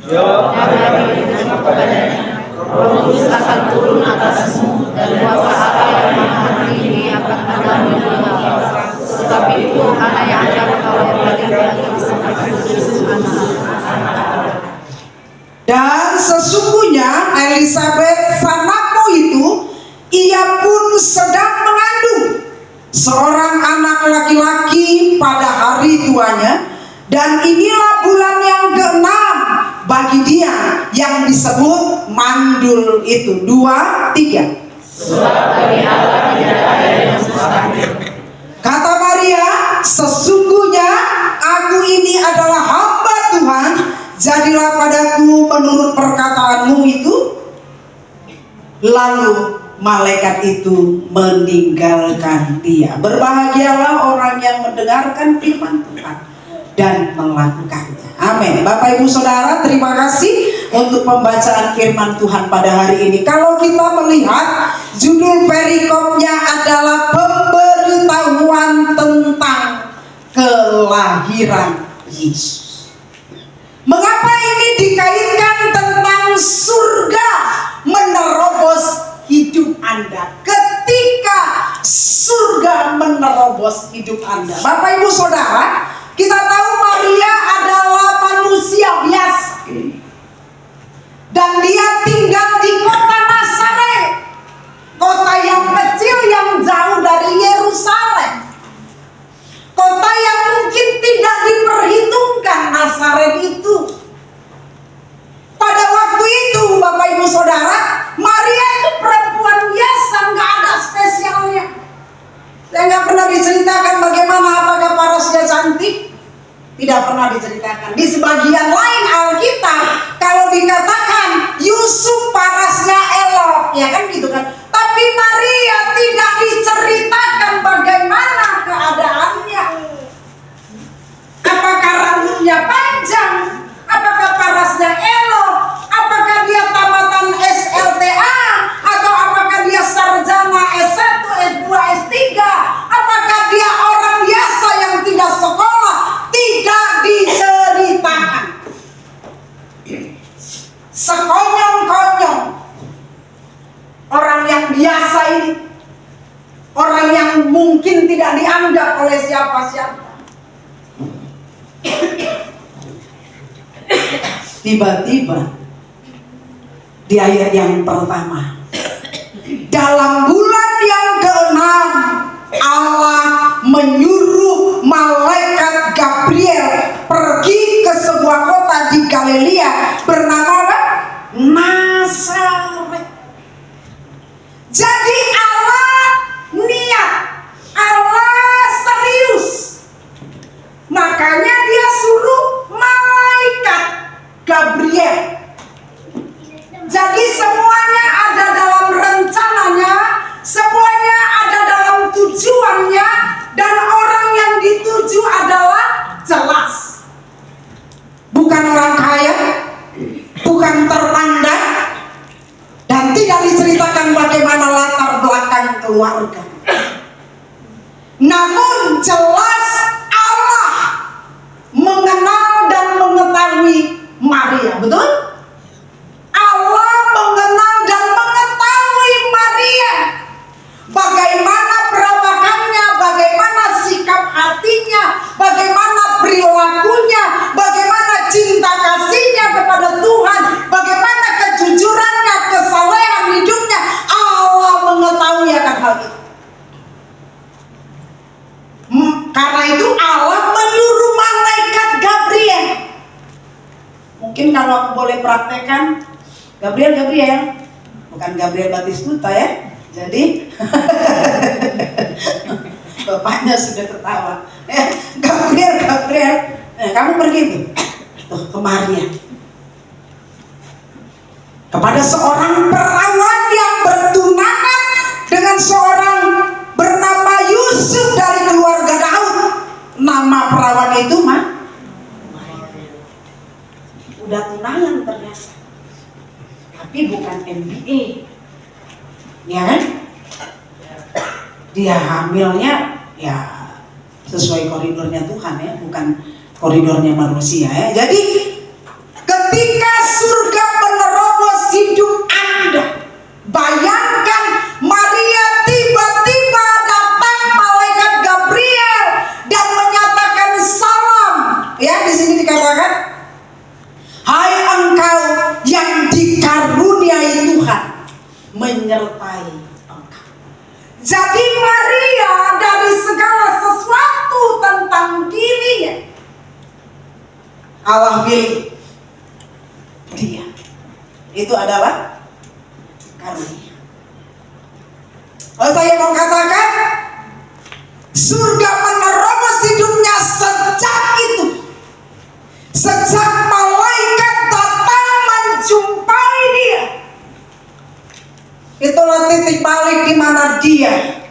Speaker 2: Karena itu kepadanya, Roh Kudus akan turun atasmu, dan kuasa Allah yang maha tinggi akan memenuhi engkau. Sebab itu anak yang akan kau lahirkan disebut Yesus, anak.
Speaker 3: Dan sesungguhnya Elisabeth sanakmu itu, ia pun sedang mengandung seorang anak laki-laki pada hari tuanya, dan inilah bulan yang ke-6 bagi dia yang disebut mandul itu. 2, 3.
Speaker 2: Sebab bagi Allah tidak ada yang mustahil.
Speaker 3: Kata Maria, "Sesungguhnya aku ini adalah hamba Tuhan, jadilah padaku menurut perkataanmu itu." Lalu malaikat itu meninggalkan dia. Berbahagialah orang yang mendengarkan firman Tuhan dan melakukannya. Amin. Bapak Ibu Saudara, terima kasih untuk pembacaan firman Tuhan pada hari ini. Kalau kita melihat judul perikopnya adalah pemberitahuan tentang kelahiran Yesus. Mengapa ini dikaitkan tentang surga menerobos hidup Anda? Ketika surga menerobos hidup Anda, Bapak Ibu Saudara, kita tahu Maria adalah manusia biasa, dan dia tinggal di kota Nazaret, kota yang kecil yang jauh dari Yerusalem. Tidak pernah diceritakan. Di sebagian lain Alkitab kalau dikatakan Yusuf parasnya elok, ya kan gitu kan. Tapi Maria tidak diceritakan bagaimana keadaannya. Apakah rambutnya panjang? Apakah parasnya elok? Apakah dia tamatan SLTA? Atau apakah dia sarjana S1, S2, S3? Apakah dia orang biasa yang tidak sekolah? Tidak diceritakan. Sekonyong-konyong orang yang biasa ini, orang yang mungkin tidak dianggap oleh siapa-siapa, tiba-tiba di ayat yang pertama, dalam bulan yang ke-6 Allah menyuruh malaikat Gabriel pergi ke sebuah kota di Galilea bernama apa? Nazaret. Jadi Allah niat, Allah serius. Makanya dia suruh malaikat Gabriel. Jadi semuanya ada dalam rencananya, semuanya ada dalam tujuannya, dan orang yang dituju adalah jelas. Bukan orang kaya, bukan terpandang, dan tidak diceritakan bagaimana latar belakang keluarga. Namun jelas Allah mengenal dan mengetahui Maria, betul? Allah mengenal dan mengetahui Maria. Bagaimana perawakannya, bagaimana sikap hatinya, bagaimana perilakunya, bagaimana cinta kasihnya kepada Tuhan, bagaimana kejujurannya, kesalehan hidupnya. Allah mengetahui akan hal itu. Karena itu Allah menyuruh malaikat Gabriel. Mungkin kalau aku boleh praktekkan, Gabriel, bukan Gabriel Batistuta ya. Jadi bapaknya sudah ketawa. Gabriel, kamu pergi tuh ke Maria, kepada seorang perawan yang bertunangan dengan seorang bernama Yusuf dari keluarga Daud. Nama perawan itu udah tunangan ternyata, tapi bukan MBA, ya kan? Dia hamilnya ya sesuai koridornya Tuhan ya, bukan koridornya manusia ya. Jadi ketika surga menerobos hidup Anda, bayangkan Maria tiba-tiba datang malaikat Gabriel dan menyatakan salam. Ya, di sini dikatakan, hai engkau yang dikaruniai Tuhan, menyertai engkau. Jadi Maria dari segala sesuatu tentang dirinya, Allah pilih dia. Itu adalah karunia. Oh, saya mau katakan, surga menerobos hidupnya sejak itu. Sejak malaikat datang menjumpai dia, itulah titik balik di mana dia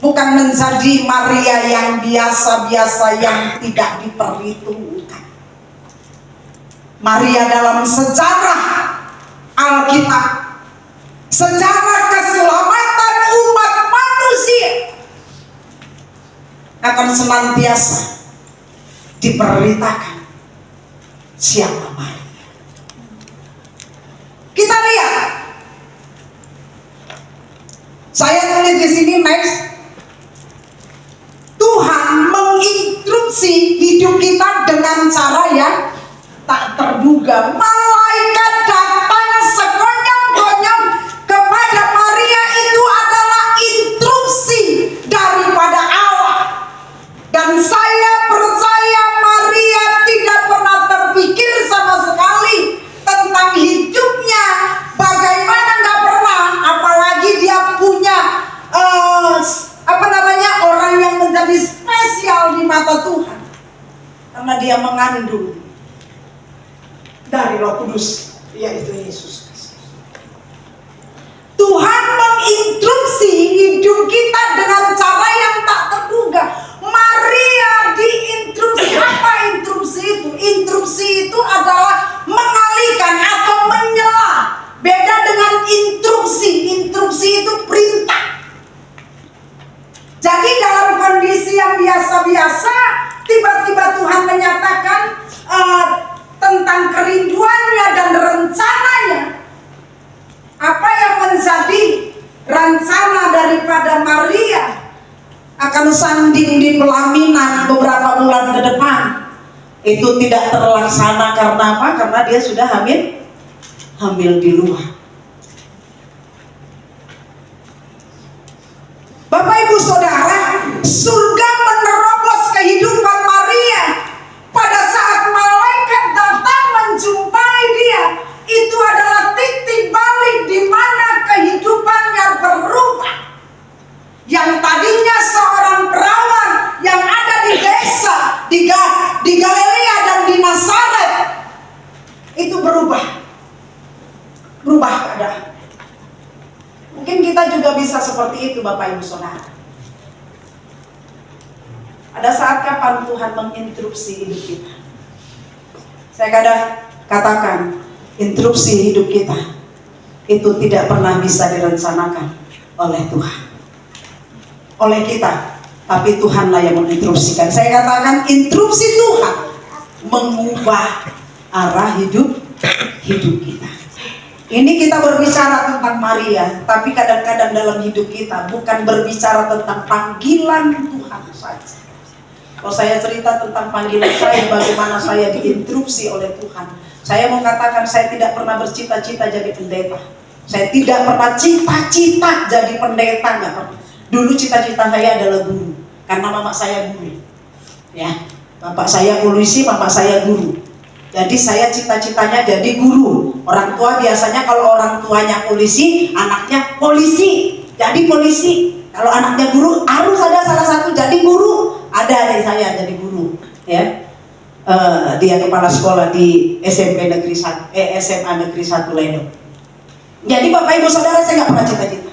Speaker 3: bukan menjadi Maria yang biasa-biasa yang tidak diperhitungkan. Maria dalam sejarah Alkitab, sejarah keselamatan umat manusia, akan senantiasa diberitakan siapa Maria. Kita lihat, saya tulis di sini next. Tuhan menginstruksi hidup kita dengan cara yang tak terduga. Malaikat datang sekonyong-konyong kepada Maria, itu adalah instruksi daripada Allah. Dan saya percaya Maria tidak pernah terpikir sama sekali tentang hidupnya. Bagaimana, nggak pernah. Apalagi dia punya orang yang menjadi spesial di mata Tuhan. karena dia mengandung dari Roh Kudus, yaitu Yesus Kristus. Tuhan menginstruksi hidup kita dengan cara yang tak terduga. Maria diinstruksi. Apa instruksi itu? Instruksi itu adalah mengalihkan atau menyela. Beda dengan instruksi. Instruksi itu perintah. Jadi dalam kondisi yang biasa-biasa, tiba-tiba Tuhan menyatakan tentang kerinduannya dan rencananya. Apa yang menjadi rencana daripada Maria akan sanding di pelaminan beberapa bulan ke depan, itu tidak terlaksana. Karena apa? Karena dia sudah hamil di luar. Bapak Ibu Saudara, surga menerobos kehidupan Maria pada saat malaikat datang menjumpai dia. Itu adalah titik balik di mana kehidupannya berubah. Yang tadinya seorang perawan yang ada di desa, di Galilea dan di Nazaret, itu berubah keadaan. Mungkin kita juga bisa seperti itu, Bapak Ibu Saudara. Ada saat kapan Tuhan menginstruksi hidup kita? Saya kadang katakan, instruksi hidup kita itu tidak pernah bisa direncanakan oleh Tuhan, oleh kita, tapi Tuhanlah yang menginstruksikan. Saya katakan instruksi Tuhan mengubah arah hidup kita. Ini kita berbicara tentang Maria, tapi kadang-kadang dalam hidup kita bukan berbicara tentang panggilan Tuhan saja. Kalau saya cerita tentang panggilan saya, bagaimana saya diinstruksi oleh Tuhan, saya mau katakan saya tidak pernah bercita-cita jadi pendeta. Saya tidak pernah cita-cita jadi pendeta, nggak pernah. Dulu cita-cita saya adalah guru, karena mama saya guru. Ya, bapak saya polisi, mama saya guru. Jadi saya cita-citanya jadi guru. Orang tua biasanya kalau orang tuanya polisi, anaknya polisi, jadi polisi. Kalau anaknya guru, harus ada salah satu jadi guru. Ada dari saya jadi guru, ya. Dia kepala sekolah di SMA Negeri 1 Ledo. Jadi Bapak Ibu Saudara, saya nggak pernah cita-cita.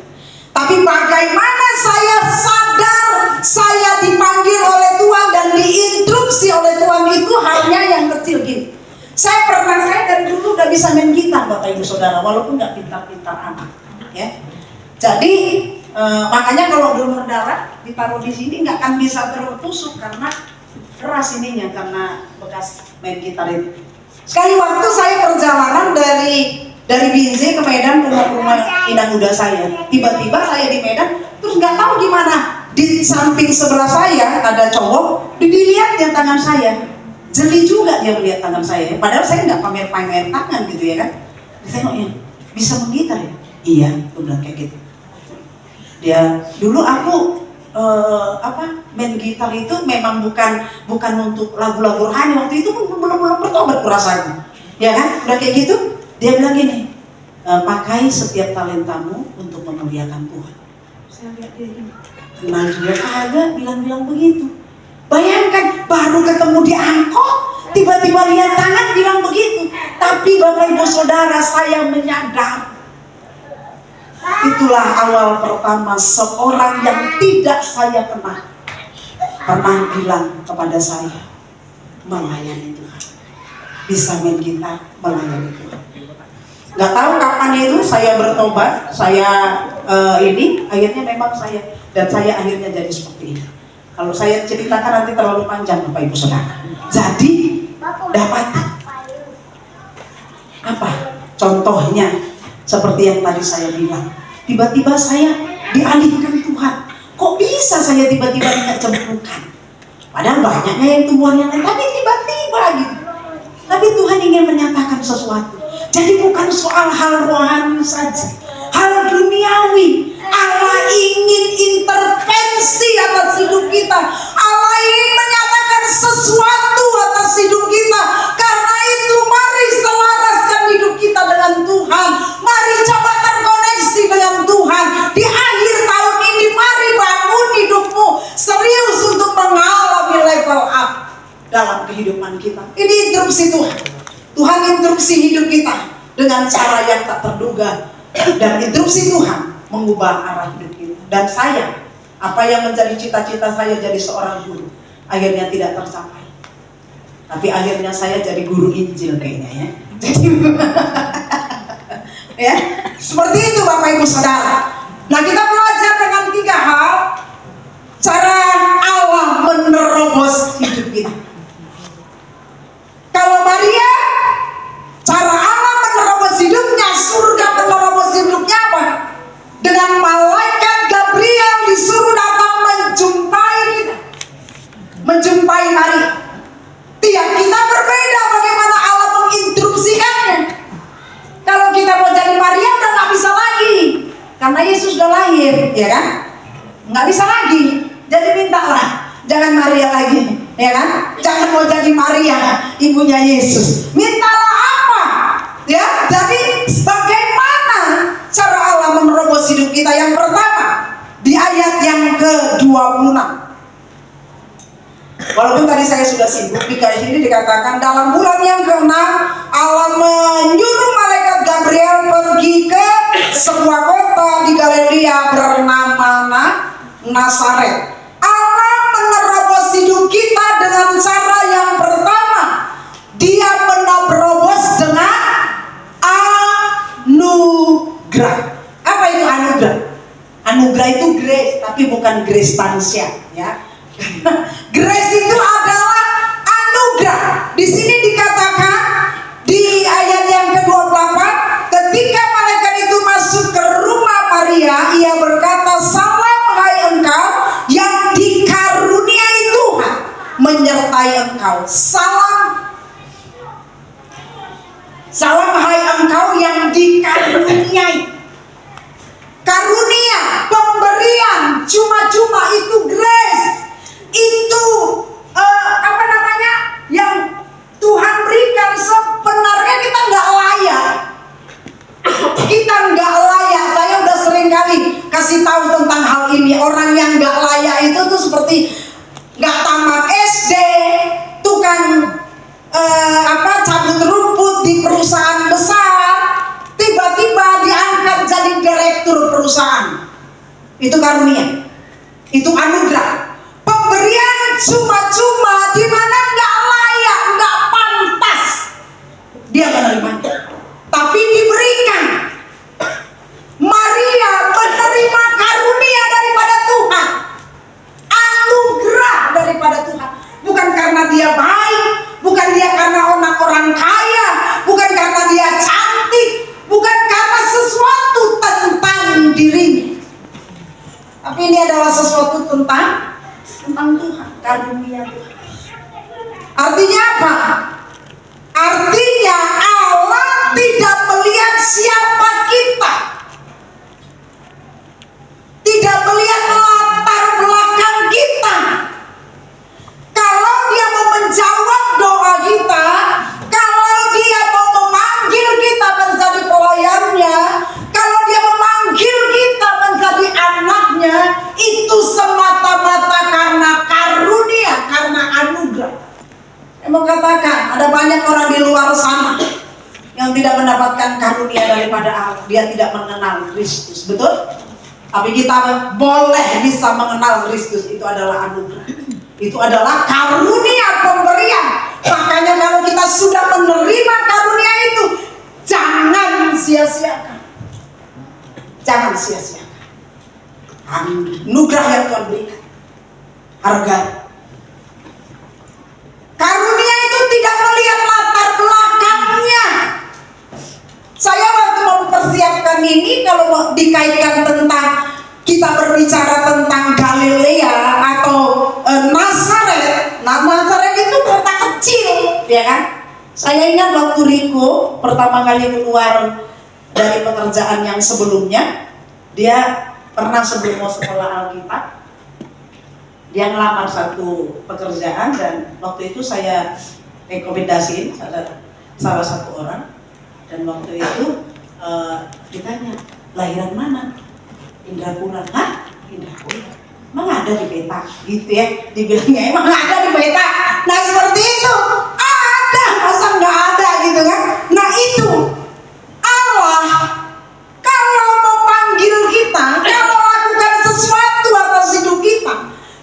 Speaker 3: Tapi bagaimana saya sadar saya dipanggil oleh Tuhan dan diinstruksi oleh Tuhan, itu halnya yang kecil gini. Saya dari dulu udah bisa main gitar, Bapak Ibu Saudara, walaupun nggak pintar-pintar amat, ya. Jadi makanya kalau donor darah ditaruh di sini nggak akan bisa tertusuk karena keras ininya, karena bekas main gitar itu. Sekali waktu saya perjalanan dari Binjai ke Medan ke rumah inang muda saya. Tiba-tiba saya di Medan, terus nggak tahu gimana, di samping sebelah saya ada cowok, dilihat dia tangan saya. Jeli juga dia melihat tangan saya, padahal saya nggak pamer-pamer tangan gitu ya kan. Ditengoknya, bisa menggitar ya? Iya, udah kayak gitu. Dia dulu aku main gitar itu memang bukan untuk lagu-lagu rohani. Waktu itu pun belum bertobat perasaanku, ya kan? Udah kayak gitu, dia bilang gini, pakai setiap talentamu untuk memuliakan Tuhan. Saya lihat dia gini, kenal dia kagak bilang begitu. Bayangkan, baru ketemu di angkot, tiba-tiba lihat tangan bilang begitu. Tapi Bapak Ibu Saudara, saya menyadar itulah awal pertama seorang yang tidak saya kenal pernah bilang kepada saya, melayani Tuhan, bisa main gitar, melayani Tuhan. Gak tahu kapan itu saya bertobat, saya akhirnya memang saya akhirnya jadi seperti ini. Kalau saya ceritakan nanti terlalu panjang, Bapak Ibu Saudara. Jadi dapat apa? Contohnya seperti yang tadi saya bilang. Tiba-tiba saya dialihkan Tuhan. Kok bisa saya tiba-tiba tidak cemplungkan? Padahal banyaknya yang tumbuhan yang lain, tapi tiba-tiba gitu. Tapi Tuhan ingin menyatakan sesuatu. Jadi bukan soal hal rohani saja, hal duniawi. Allah ingin intervensi atas hidup kita. Allah ingin menyatakan sesuatu atas hidup kita. Karena itu mari selaraskan hidup kita dengan Tuhan. Mari coba terkoneksi dengan Tuhan. Di akhir tahun ini mari bangun hidupmu serius untuk mengalami level up dalam kehidupan kita. Ini instruksi Tuhan. Tuhan instruksi hidup kita dengan cara yang tak terduga. Dan instruksi Tuhan mengubah arah hidup kita. Dan saya, apa yang menjadi cita-cita saya jadi seorang guru, akhirnya tidak tercapai. Tapi akhirnya saya jadi guru Injil kayaknya ya. Jadi ya, seperti itu Bapak Ibu Saudara. Nah, kita belajar dengan 3 hal cara Allah menerobos hidup kita. Kalau Maria, cara Allah menerobos hidupnya, surga menerobos hidupnya apa? Dengan malaikat Gabriel disuruh datang menjumpai kita, menjumpai Maria. Tiap kita berbeda bagaimana Allah menginstruksikannya. Kalau kita mau jadi Maria udah nggak bisa lagi, karena Yesus udah lahir, ya kan? Nggak bisa lagi. Jadi mintalah, jangan Maria lagi, ya kan? Jangan mau jadi Maria, ibunya Yesus. Mintalah apa? Ya, jadi bagaimana cara Allah menerobos hidup kita? Yang pertama, di ayat yang ke-26. Walaupun tadi saya sudah sibuk, di sini dikatakan dalam bulan yang ke-6 Allah menyuruh malaikat Gabriel pergi ke sebuah kota di Galilea bernama Nazaret. Allah menerobos hidup kita dengan cara yang pertama, Dia menerobos dengan anugerah. Apa itu anugerah? Anugerah itu grace, tapi bukan grace tansia, ya. Grace itu adalah anugerah. Di sini dikatakan di ayat yang ke-28, ketika malaikat itu masuk ke rumah Maria, ia berkata, "Salam hai engkau yang dikaruniai Tuhan menyertai engkau." Salam hai engkau yang dikaruniai. Karunia, pemberian, cuma-cuma itu grace. Itu yang Tuhan berikan. Sebenarnya kita nggak layak. Kita nggak layak. Saya udah sering kali kasih tahu tentang hal ini. Orang yang nggak layak itu tuh seperti nggak tamat SD, tukang cabut rumput di perusahaan besar, tiba-tiba diangkat jadi direktur perusahaan. Itu karunia. Itu anugerah. Pemberian cuma-cuma di mana nggak layak, nggak pantas dia menerimanya, tapi diberikan. Maria menerima karunia daripada Tuhan, anugerah daripada Tuhan, bukan karena dia baik, bukan dia karena orang kaya, bukan karena dia cantik, bukan karena sesuatu tentang dirinya, tapi ini adalah sesuatu tentang Tuhan, karunia Tuhan. Artinya apa? Artinya Allah tidak melihat siapa kita, tidak melihat latar belakang kita. Kalau Dia mau menjawab doa kita, kalau Dia mau memanggil kita menjadi pelayannya, kalau Dia memanggil kita menjadi anaknya, itu semata-mata karena karunia, karena anugerah. Saya mau katakan, ada banyak orang di luar sana yang tidak mendapatkan karunia daripada Allah. Dia tidak mengenal Kristus, betul? Tapi kita boleh bisa mengenal Kristus. Itu adalah anugerah. Itu adalah karunia pemberian. Makanya kalau kita sudah menerima karunia itu, jangan sia-siakan. Jangan sia-siakan anugerah yang Tuhan berikan. Harga. Karunia itu tidak melihat latar belakangnya. Saya waktu mempersiapkan ini, kalau mau dikaitkan tentang, kita berbicara tentang Galilea atau Nazaret. Nah, Nazaret itu kota kecil, ya kan? Saya ingat waktu Riko pertama kali keluar dari pekerjaan yang sebelumnya, dia pernah sebelum mau sekolah Alkitab, dia ngelamar satu pekerjaan, dan waktu itu saya rekomendasiin salah satu orang, dan waktu itu ditanya, lahiran mana? Indrapura. Hah? Indrapura. emang ada di peta gitu ya, dibilangnya emang ada di peta. Nah seperti itu, ada, masa nggak ada gitu kan. Nah itu Allah kalau mau panggil kita, kalau lakukan sesuatu atas hidup kita,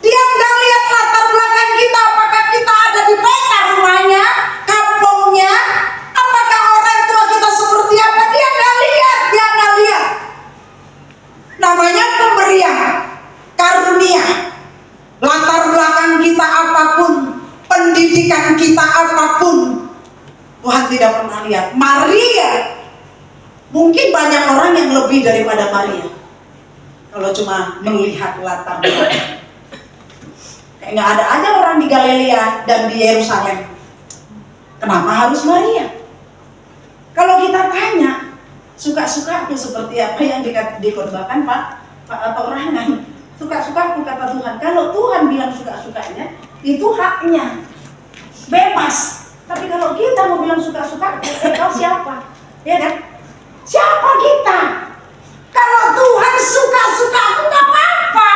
Speaker 3: dia nggak lihat latar belakang kita, apakah kita ada di peta rumahnya, kampungnya, apakah orang tua kita seperti apa, dia nggak lihat. Namanya pemberian karunia. Latar belakang kita apapun, pendidikan kita apapun, Tuhan tidak pernah lihat. Maria, mungkin banyak orang yang lebih daripada Maria kalau cuma melihat latar belakang. Kayak nggak ada aja orang di Galilea dan di Yerusalem. Kenapa harus Maria? Kalau kita tanya, suka-sukaku seperti apa yang dikorbankan Pak atau Rangan, suka-sukaku kata Tuhan. Kalau Tuhan bilang suka-sukanya, itu haknya, bebas. Tapi kalau kita mau bilang suka-suka, kau siapa? Ya kan? Siapa kita? Kalau Tuhan suka-suka aku nggak apa-apa.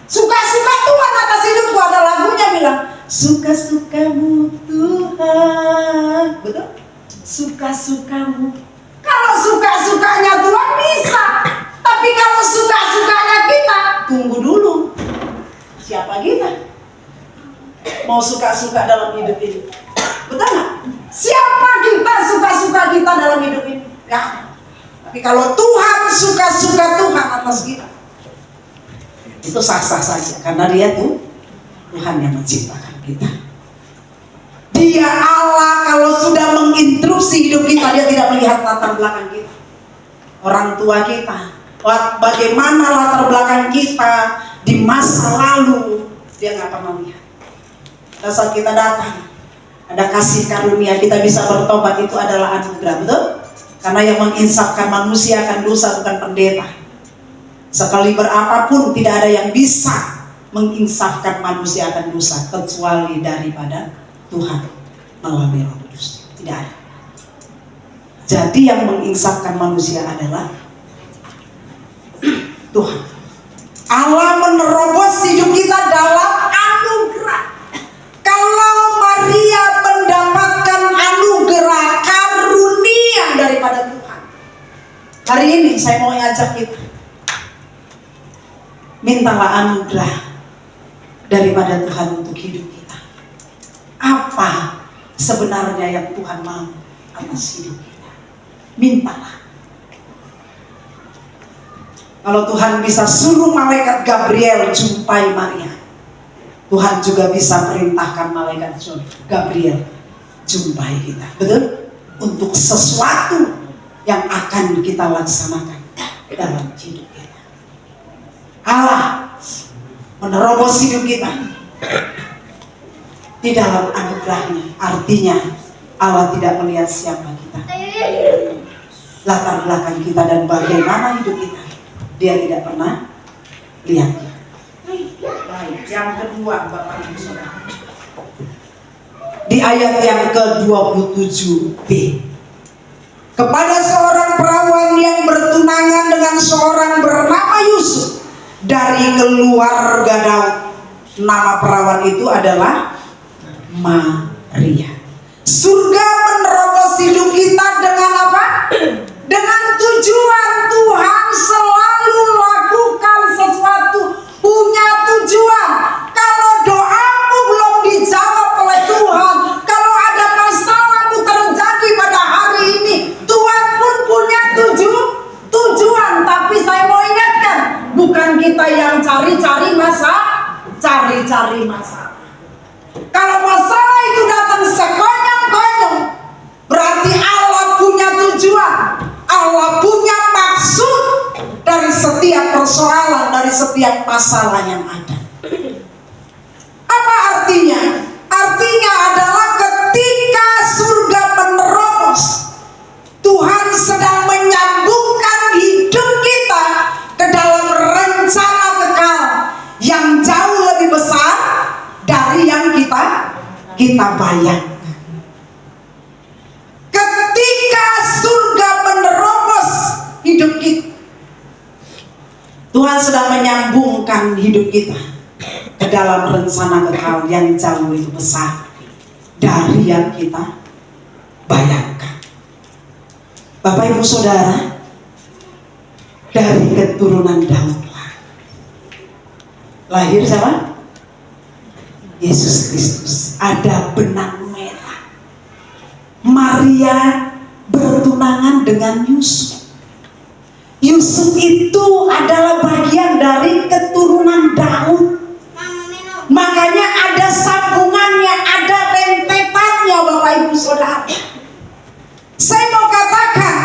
Speaker 3: Suka-suka Tuhan atas hidupku, ada lagunya bilang suka-sukamu Tuhan, betul? Suka-sukamu. Kalau suka-sukanya Tuhan bisa, tapi kalau suka-sukanya kita, tunggu dulu. Siapa kita? Mau suka-suka dalam hidup ini? Betul nggak? Siapa kita, suka-suka kita dalam hidup ini? Ya. Tapi kalau Tuhan suka-suka Tuhan atas kita, itu sah-sah saja, karena Dia tuh Tuhan yang menciptakan kita. Dia Allah kalau sudah menginstruksi hidup kita, Dia tidak melihat latar belakang kita, orang tua kita, bagaimana latar belakang kita di masa lalu, Dia nggak pernah lihat. Dan saat kita datang, ada kasih karunia, kita bisa bertobat, itu adalah anugerah, betul? Karena yang menginsafkan manusia akan dosa bukan pendeta. Sekali berapapun tidak ada yang bisa menginsafkan manusia akan dosa kecuali daripada Tuhan melalui Roh Kudus. Tidak ada. Jadi yang menginsafkan manusia adalah Tuhan. Allah menerobos hidup kita dalam anugerah. Kalau Maria mendapatkan anugerah karunia daripada Tuhan, hari ini saya mau ngajak kita, mintalah anugerah daripada Tuhan untuk hidup kita. Apa sebenarnya yang Tuhan mau atas hidup kita? Mintalah. Kalau Tuhan bisa suruh malaikat Gabriel jumpai Maria, Tuhan juga bisa perintahkan malaikat Gabriel jumpai kita. Betul? Untuk sesuatu yang akan kita laksanakan dalam hidup kita. Allah menerobos hidup kita di dalam anugerahnya. Artinya Allah tidak melihat siapa kita, latar belakang kita, dan bagaimana hidup kita. Dia tidak pernah lihat. Baik, yang kedua Bapak Ibu Saudara, di ayat yang ke-27b, kepada seorang perawan yang bertunangan dengan seorang bernama Yusuf dari keluarga Daud. Nama perawan itu adalah Maria. Surga menerobos hidup kita dengan apa? Dengan tujuan. Tuhan selalu lakukan sesuatu punya tujuan. Kalau doamu belum dijawab oleh Tuhan, kalau ada masalahmu terjadi pada hari ini, Tuhan pun punya tujuan. Tapi saya mau ingatkan, bukan kita yang cari-cari masalah. Kalau masalah itu datang sekonyong-konyong, berarti Allah punya tujuan, Allah punya maksud dari setiap persoalan, dari setiap masalah yang ada. Apa artinya? Artinya adalah ketika surga menerobos, Tuhan sedang menyambungkan hidup kita ke dalam rencana kekal yang jauh lebih besar dari yang kita bayangkan. Ketika surga menerobos hidup kita, Tuhan sedang menyambungkan mengarahkan hidup kita ke dalam rencana kekal yang jauh lebih besar dari yang kita bayangkan. Bapak Ibu Saudara, dari keturunan Daud lahir siapa? Yesus Kristus. Ada benang merah. Maria bertunangan dengan Yusuf. Yusuf itu adalah bagian dari keturunan Daud. Makanya ada sambungannya, ada rentetannya, Bapak Ibu Saudara. Saya mau katakan,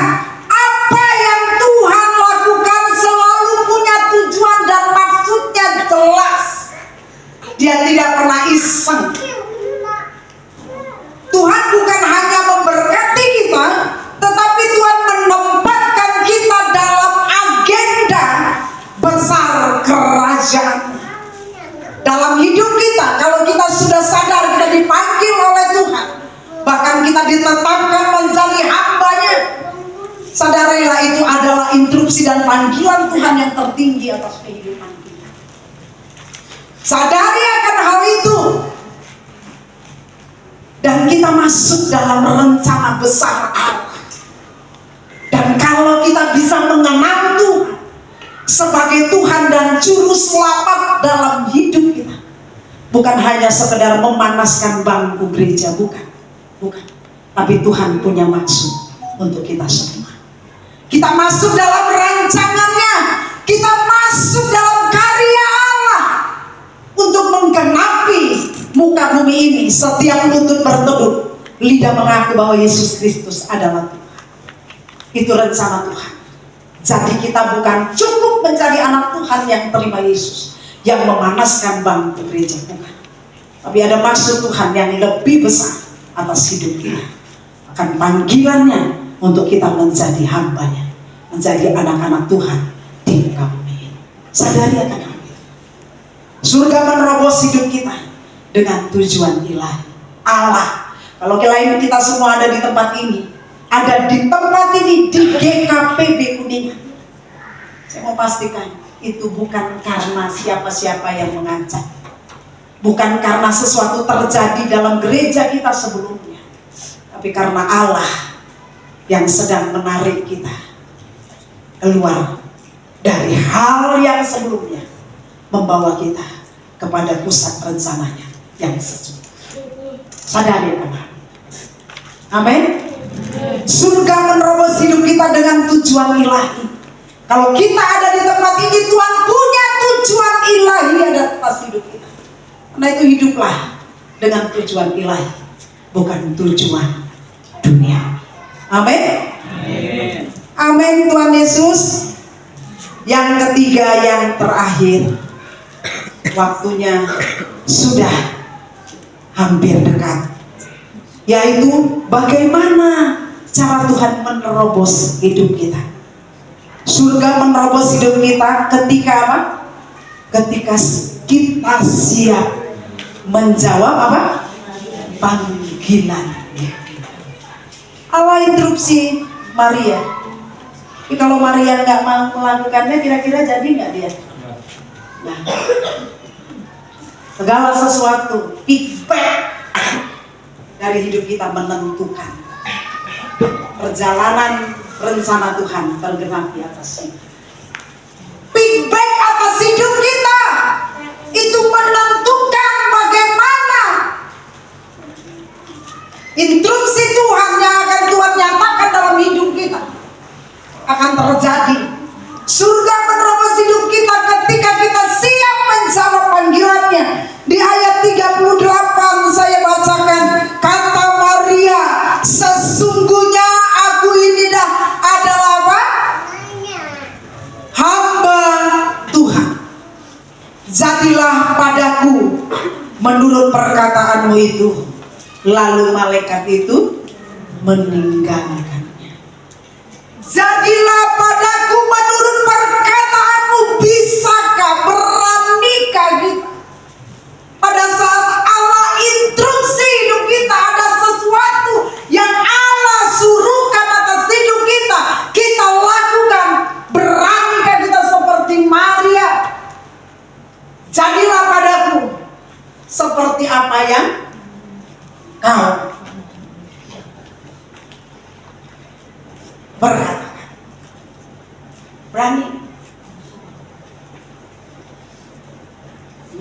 Speaker 3: apa yang Tuhan lakukan selalu punya tujuan dan maksudnya jelas. Dia tidak pernah iseng. Tuhan bukan hanya memberkati kita, tetapi Tuhan menempatkan kita dalam agenda besar kerajaan. Dalam hidup kita, kalau kita sudah sadar kita dipanggil oleh Tuhan, bahkan kita ditetapkan menjadi hamba-Nya, sadarilah itu adalah instruksi dan panggilan Tuhan yang tertinggi atas kehidupan kita. Sadari akan hal itu, dan kita masuk dalam rencana besar Allah. Dan kalau kita bisa mengenal Tuhan sebagai Tuhan dan Juru Selamat dalam hidup kita, bukan hanya sekedar memanaskan bangku gereja, bukan, tapi Tuhan punya maksud untuk kita semua. Kita masuk dalam rancangannya, kita masuk dalam karya Allah untuk menggenapi muka bumi ini. Setiap lutut berteduh, lidah mengaku bahwa Yesus Kristus adalah Tuhan. Itu rencana Tuhan. Jadi kita bukan cukup menjadi anak Tuhan yang terima Yesus, yang memanaskan bangku gereja, bukan. Tapi ada maksud Tuhan yang lebih besar atas hidup kita. Akan panggilannya untuk kita menjadi hamba-Nya, menjadi anak-anak Tuhan di muka bumi ini. Sadari akan hal itu. Surga menerobos hidup kita dengan tujuan ilahi Allah. Kalau kita semua ada di tempat ini, ada di tempat ini di GKPB Kuningan, saya mau pastikan itu bukan karena siapa-siapa yang mengajak, bukan karena sesuatu terjadi dalam gereja kita sebelumnya, tapi karena Allah yang sedang menarik kita keluar dari hal yang sebelumnya, membawa kita kepada pusat rencananya yang sesungguhnya. Sadari akan hal. Amin. Surga menerobos hidup kita dengan tujuan ilahi. Kalau kita ada di tempat ini, Tuhan punya tujuan ilahi atas hidup kita. Karena itu hiduplah dengan tujuan ilahi, bukan tujuan dunia. Amin. Amin. Tuhan Yesus. Yang ketiga, yang terakhir, waktunya sudah hampir dekat, yaitu bagaimana cara Tuhan menerobos hidup kita. Surga menerobos hidup kita ketika apa? Ketika kita siap menjawab apa? Panggilan. Allah instruksi Maria. Tapi kalau Maria nggak mau melakukannya, kira-kira jadi nggak dia? Nah, segala sesuatu, feedback dari hidup kita menentukan perjalanan rencana Tuhan tergenapi atas hidup. Feedback atas hidup kita itu menentukan bagaimana instruksi Tuhan yang akan Tuhan nyatakan dalam hidup kita akan terjadi. Surga menerobos hidup kita ketika kita siap menjawab panggilannya. Di ayat 38 saya bacakan, kata Maria, sesungguhnya aku ini adalah apa? Hamba Tuhan. Jadilah padaku menurut perkataanmu itu. Lalu malaikat itu meninggalkannya. Jadilah padaku menurut perkataanmu. Bisakah, beranikah kita? Pada saat Allah instruksi hidup kita, ada sesuatu yang Allah suruhkan atas hidup kita, kita lakukan. Beranikah kita seperti Maria? berkata, berani.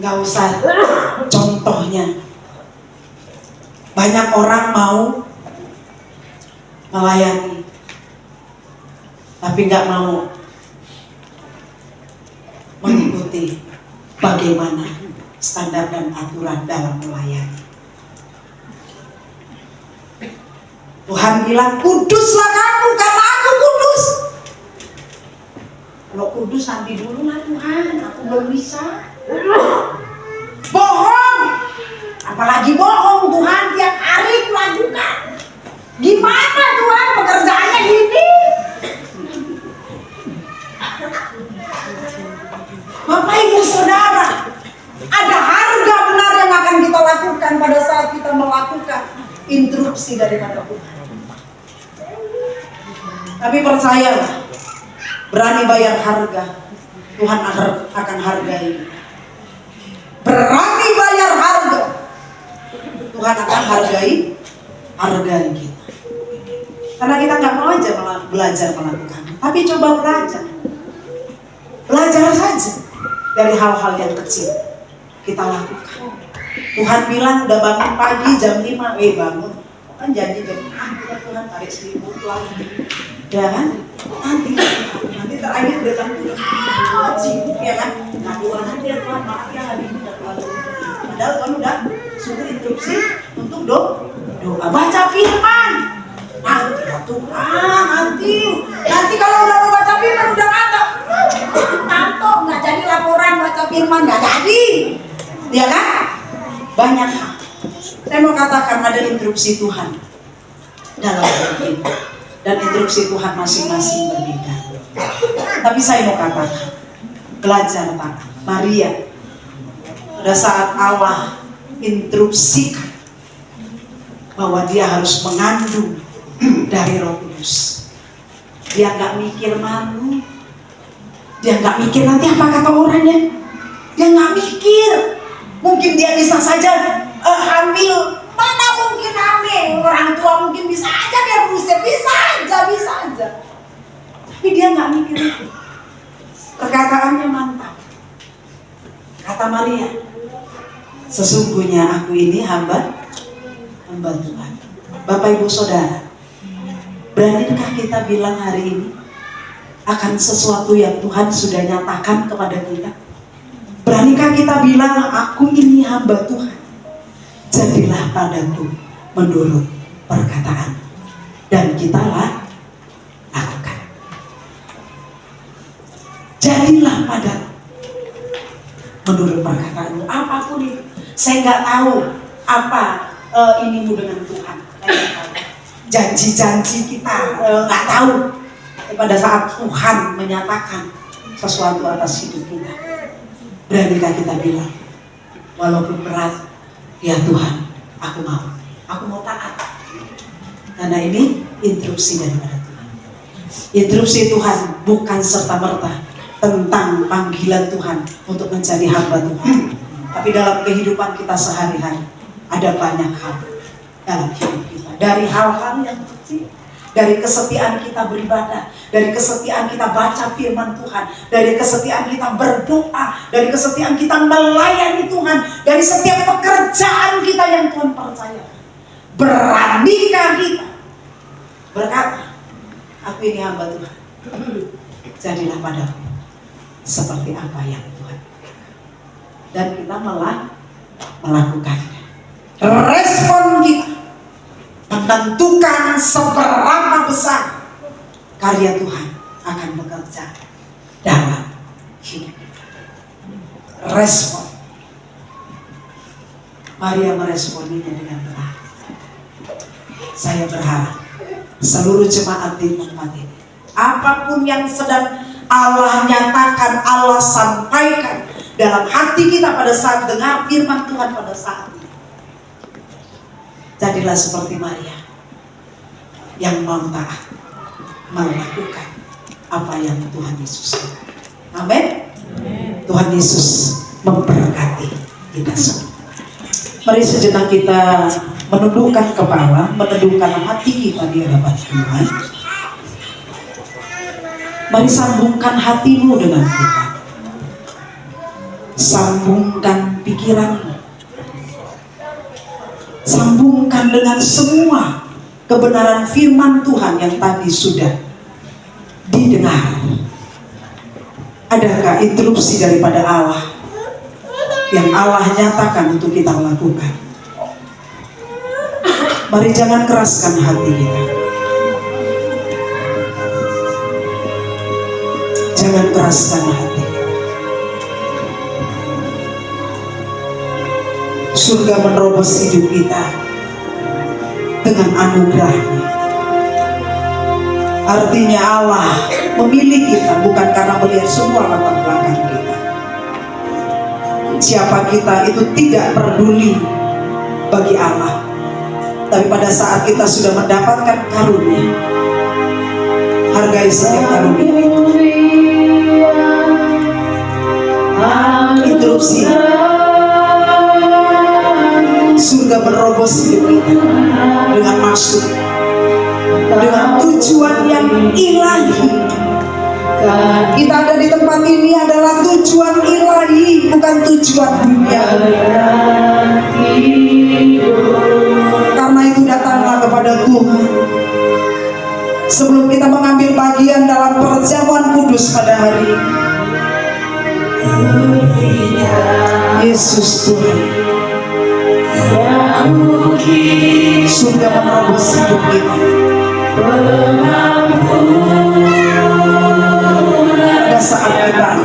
Speaker 3: Nggak usah contohnya. Banyak orang mau melayani, tapi nggak mau mengikuti bagaimana standar dan aturan dalam melayani. Tuhan bilang, kuduslah kamu karena aku kudus. Kalau kudus nanti dulu lah Tuhan, aku belum bisa. Bohong, apalagi bohong Tuhan tiap hari lakukan. Gimana Tuhan pekerjaannya gini? Bapak Ibu Saudara, ada harga benar yang akan kita lakukan pada saat kita melakukan instruksi daripada Tuhan. Tapi percayalah, berani bayar harga, Tuhan akan hargai. Berani bayar harga, Tuhan akan hargai kita. Karena kita nggak mau aja belajar melakukan, tapi coba belajar saja dari hal-hal yang kecil kita lakukan. Tuhan bilang udah bangun pagi jam 5, bangun. Kan janji jam 5 kita Tuhan tarik 1.000 lagi. Ya kan? Nanti terakhir udah jam 7. Sibuk ya kan? Nah, Tuhan dia Tuhan maaf ya hari ini udah terlalu. Padahal Tuhan udah suruh instruksi untuk doa baca firman. Nanti ya Tuhan, nanti kalau udah mau baca firman udah ngantuk nggak jadi laporan baca firman nggak jadi. Ya kan? Banyak hal. Saya mau katakan ada instruksi Tuhan dalam hidup ini, dan instruksi Tuhan masing-masing berbeda. Tapi saya mau katakan, belajar Pak Maria pada saat Allah instruksikan bahwa dia harus mengandung dari Roh Kudus. Dia nggak mikir malu, dia nggak mikir nanti apa kata orangnya, dia nggak mikir. Mungkin dia bisa saja hamil, mana mungkin hamil, orang tua mungkin bisa aja dia berusia, bisa aja. Tapi dia nggak mikir itu. Perkataannya mantap. Kata Maria, sesungguhnya aku ini hamba Tuhan. Bapak Ibu Saudara, beranikah kita bilang hari ini akan sesuatu yang Tuhan sudah nyatakan kepada kita? Beranikah kita bilang, aku ini hamba Tuhan, jadilah padaku menurut perkataan, dan kita lakukan. Jadilah padaku menurut perkataanmu, apapun itu. Saya nggak tahu apa inimu dengan Tuhan. Janji-janji kita nggak tahu pada saat Tuhan menyatakan sesuatu atas hidup kita. Beranikah kita bilang, walaupun berat, ya Tuhan, aku mau taat. Karena ini instruksi daripada Tuhan. Instruksi Tuhan bukan serta-merta tentang panggilan Tuhan untuk menjadi hamba Tuhan. Tapi dalam kehidupan kita sehari-hari, ada banyak hal dalam hidup kita. Dari hal-hal yang kecil, dari kesetiaan kita beribadah, dari kesetiaan kita baca firman Tuhan, dari kesetiaan kita berdoa, dari kesetiaan kita melayani Tuhan, dari setiap pekerjaan kita yang Tuhan percayakan. Beranikah kita berkata, aku ini hamba Tuhan, jadilah padaku seperti apa yang Tuhan. Dan kita melakukannya. Respon kita menentukan seberapa besar karya Tuhan akan bekerja dalam hidup kita. Respon. Maria meresponinya dengan benar. Saya berharap seluruh jemaat di tempat ini, apapun yang sedang Allah nyatakan, Allah sampaikan dalam hati kita pada saat dengar firman Tuhan pada saat ini, jadilah seperti Maria yang mau taat melakukan apa yang Tuhan Yesus lakukan. Amin. Tuhan Yesus memberkati kita semua. Mari sejenak kita menundukkan kepala, menundukkan hati kita di hadapan Tuhan. Mari sambungkan hatimu dengan Tuhan. Sambungkan pikiranmu. Sambungkan dengan semua kebenaran firman Tuhan yang tadi sudah didengar. Adakah interupsi daripada Allah yang Allah nyatakan untuk kita lakukan? Mari jangan keraskan hati kita. Jangan keraskan hati. Surga menerobos hidup kita dengan anugerah-Nya. Artinya Allah memilih kita bukan karena melihat semua latar belakang kita. Siapa kita itu tidak peduli bagi Allah. Tapi pada saat kita sudah mendapatkan karunia, hargai setiap karunia. Interupsi. Surga menerobos hidup kita dengan maksud, dengan tujuan yang ilahi. Kita ada di tempat ini adalah tujuan ilahi, bukan tujuan dunia. Karena itu datanglah kepada Tuhan. Sebelum kita mengambil bagian dalam perjamuan kudus pada hari ini, Yesus Tuhan, surga menerobos hidup kita. Pada saat kita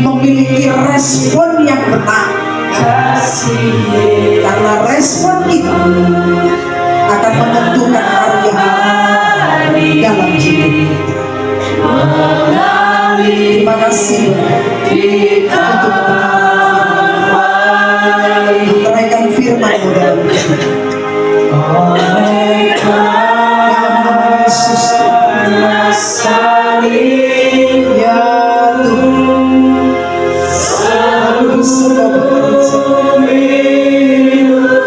Speaker 3: memiliki respon yang benar, karena respon kita akan menentukan karya dalam hidup kita. Terima kasih untuk meneraikan firman-Mu dalam hidup. Dalam nama Yesus, ya Tuhan, selalu suka bekerja.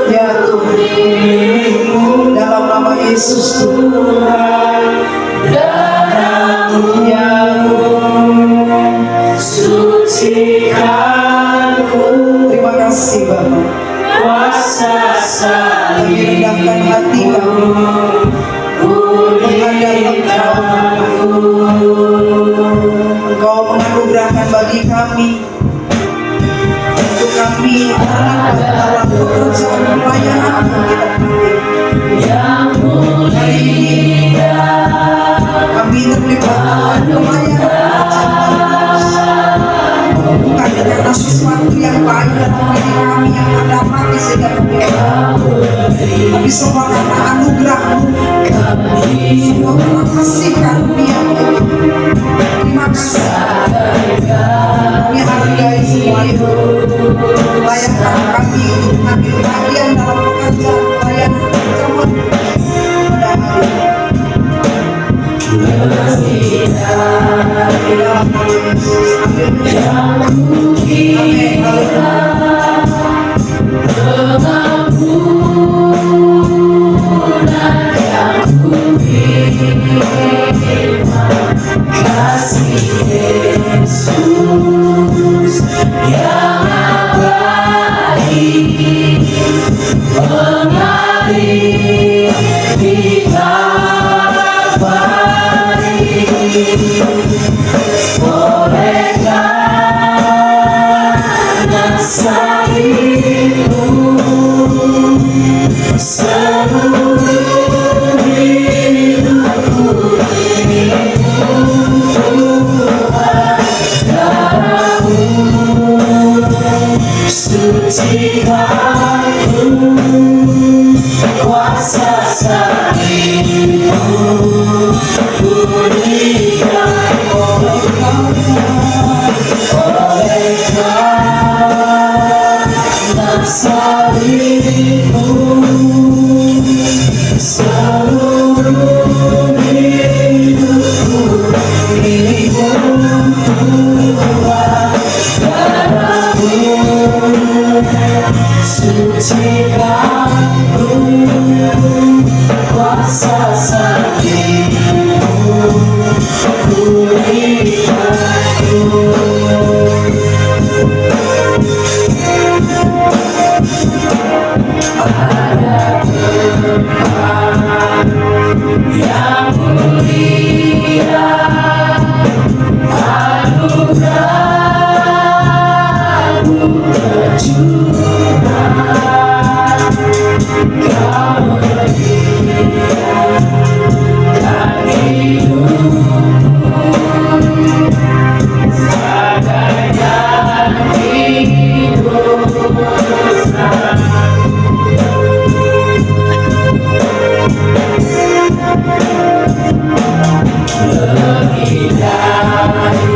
Speaker 3: Ya Tuhan, dalam nama Yesus Tuhan, ya Tuhan, sucikanku. Terima kasih Bapak. Kami rendahkan hati kami menghadap Engkau menganugerahkan bagi kami untuk kami terlibat dalam pekerjaan pelayanan yang kita hari ini. Kami terlibat dalam pelayanan bukan karena sesuatu yang baik dalam diri kami yang ada mati sehingga kami, tapi semua karena anugerah-Mu, semua karena kasih karunia-Mu. Terima kasih. Kami hargai semua itu. Layakkan kami untuk mengambil bagian dalam pekerjaan pelayanan perjamuan pada hari ini. Terima kasih. Dalam nama Yesus. Amin. Kasih Yesus yang abadi.
Speaker 2: yang mulia, anugerah-Mu tercurah, Kau menyediakan hidupmu bagaikan hidup selalu. Lebih dari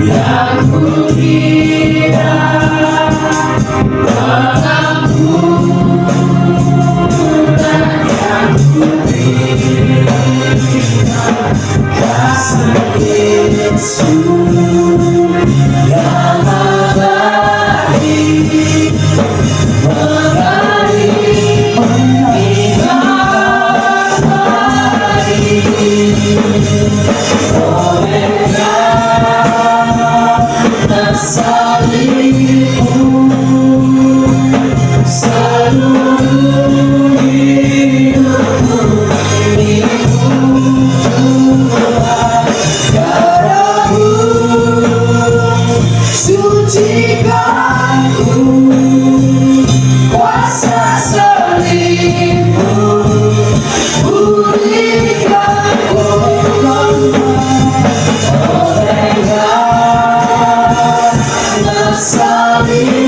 Speaker 2: yang kukira, pengampunan yang kuterima, kasih Yesus yang abadi seluruh hidupku darah-Mu sucikanku, kuasa salib-Mu pulihkanku, olehkan salib-Mu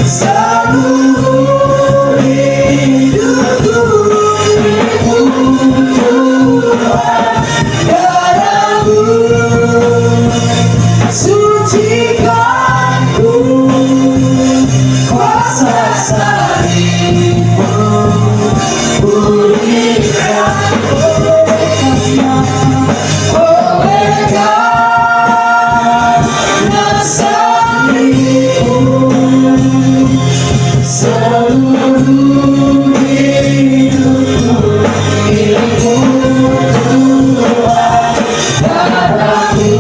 Speaker 2: seluruh hidupku Tuhan, darah-Mu sucikanku, kuasa salib-Mu pulihkanku, olehkan salib-Mu seluruh hidupku Tuhan, darah-Mu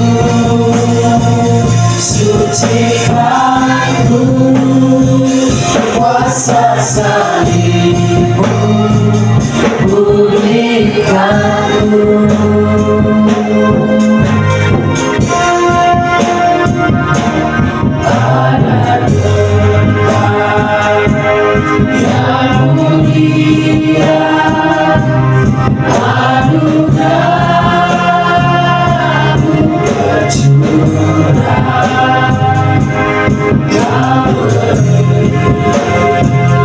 Speaker 2: sucikanku, kuasa salib-Mu pulihkanku. Ada yang mulia, anugerah-Mu tercurah, Kau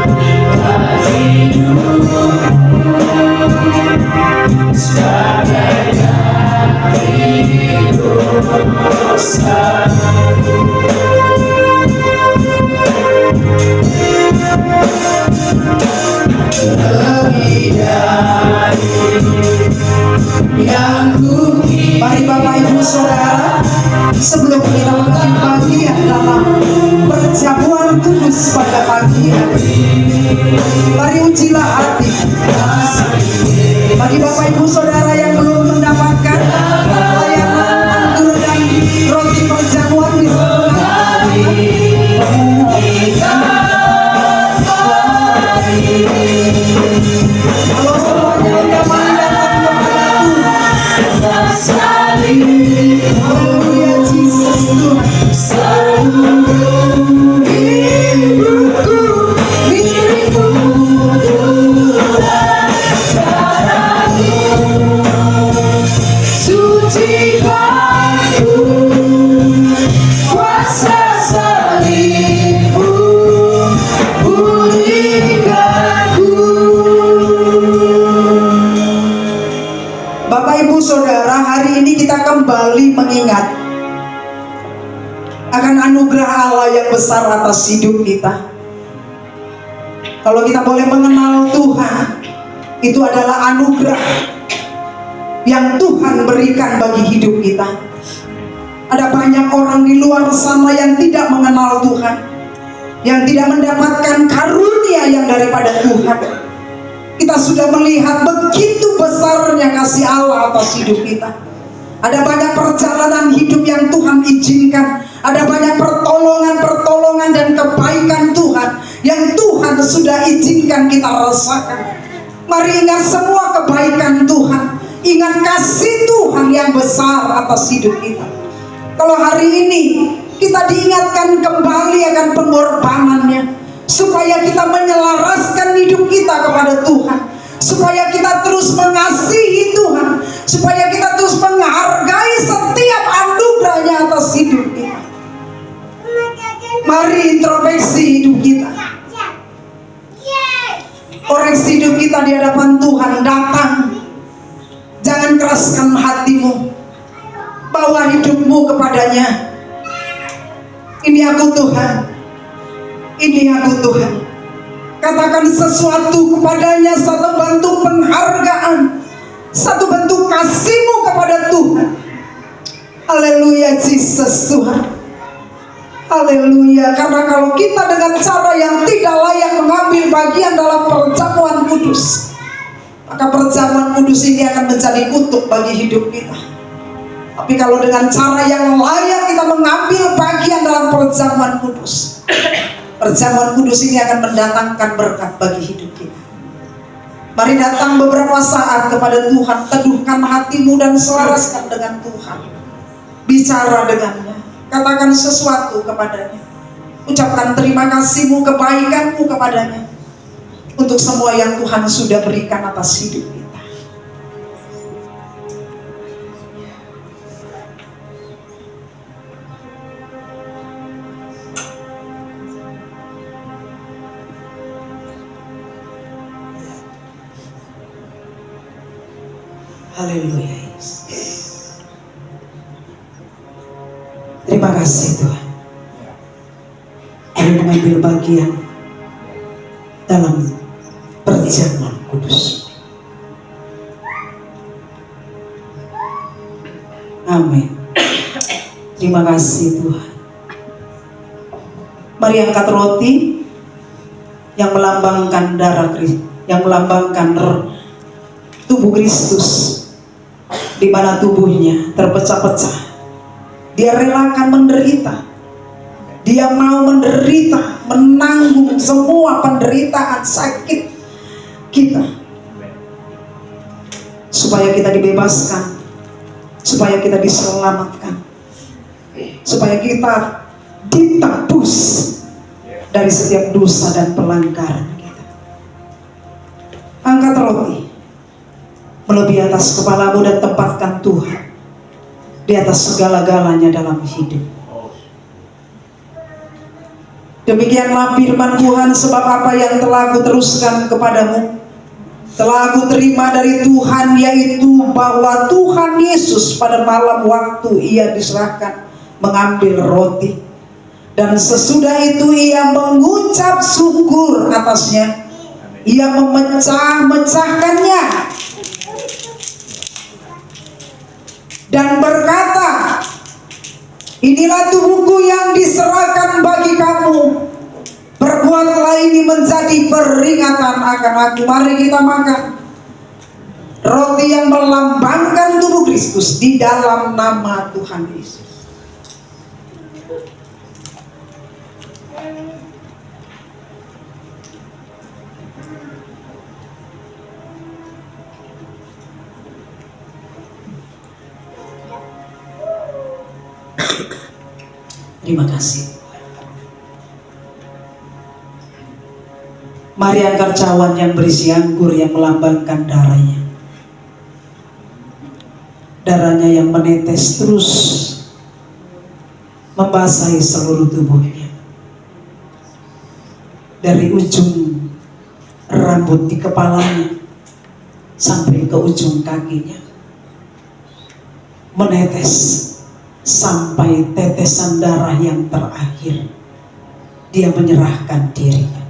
Speaker 2: menyediakan hidupmu bagaikan hidup selalu. Lebih dari yang kukira.
Speaker 3: Mari Bapak Ibu Saudara, sebelum kita mengambil bagian dalam perjamuan kudus pada pagi hari, mari ujilah hati. Bagi Bapak Ibu Saudara yang belum mendapatkan layanan anggur dan roti perjamuan di kalau semuanya udah mendapatkan kepada Tuhan, haleluya Yesus Tuhan, seluruh hidupku milikmu Tuhan, darah-Mu sucikanku, kuasa salib-Mu pulihkanku. Bapak Ibu Saudara, hari ini kita kembali mengingat akan anugerah Allah yang besar atas hidup kita. Kalau kita boleh mengenal Tuhan, itu adalah anugerah yang Tuhan berikan bagi hidup kita. Ada banyak orang di luar sana yang tidak mengenal Tuhan, yang tidak mendapatkan karunia yang daripada Tuhan. Kita sudah melihat begitu besarnya kasih Allah atas hidup kita. Ada banyak perjalanan hidup yang Tuhan izinkan. Ada banyak pertolongan dan kebaikan Tuhan yang Tuhan sudah izinkan kita rasakan. Mari ingat semua kebaikan Tuhan, ingat kasih Tuhan yang besar atas hidup kita. Kalau hari ini kita diingatkan kembali akan pengorbanannya, supaya kita menyelaraskan hidup kita kepada Tuhan, supaya kita terus mengasihi Tuhan, supaya kita terus menghargai setiap anugerahnya atas hidup kita. Mari introspeksi hidup kita, koreksi hidup kita di hadapan Tuhan. Datang, jangan keraskan hatimu, bawa hidupmu kepadanya. Ini aku Tuhan, ini aku Tuhan. Katakan sesuatu kepadanya, satu bentuk penghargaan, satu bentuk kasihmu kepada Tuhan. Haleluya, Jesus Tuhan. Haleluya. Karena kalau kita dengan cara yang tidak layak mengambil bagian dalam perjamuan kudus, maka perjamuan kudus ini akan menjadi kutuk bagi hidup kita. Tapi kalau dengan cara yang layak kita mengambil bagian dalam perjamuan kudus, perjamuan kudus ini akan mendatangkan berkat bagi hidup kita. Mari datang beberapa saat kepada Tuhan, teduhkan hatimu dan selaraskan dengan Tuhan. Bicara dengannya, katakan sesuatu kepadanya, ucapkan terima kasihmu, kebaikanmu kepadanya, untuk semua yang Tuhan sudah berikan atas hidup kita. Haleluya. Terima kasih Tuhan. Mari mengambil bagian dalam perjamuan kudus. Amin. Terima kasih Tuhan. Mari angkat roti yang melambangkan darah Kristus, yang melambangkan tubuh Kristus, di mana tubuhnya terpecah-pecah. Dia relakan menderita. Dia mau menderita, menanggung semua penderitaan sakit kita, supaya kita dibebaskan, supaya kita diselamatkan, supaya kita ditebus dari setiap dosa dan pelanggaran kita. Angkat roti melebihi atas kepalamu dan tempatkan Tuhan di atas segala-galanya dalam hidup. Demikianlah firman Tuhan, sebab apa yang telah aku teruskan kepadamu telah aku terima dari Tuhan, yaitu bahwa Tuhan Yesus pada malam waktu ia diserahkan mengambil roti, dan sesudah itu ia mengucap syukur atasnya, ia memecah-mecahkannya dan berkata, inilah tubuhku yang diserahkan bagi kamu. Perbuatlah ini menjadi peringatan akan aku. Mari kita makan roti yang melambangkan tubuh Kristus di dalam nama Tuhan Yesus. Terima kasih. Mari angkat cawan yang berisi anggur yang melambangkan darahnya. Darahnya yang menetes terus membasahi seluruh tubuhnya, dari ujung rambut di kepalanya sampai ke ujung kakinya, menetes sampai tetesan darah yang terakhir. Dia menyerahkan dirinya.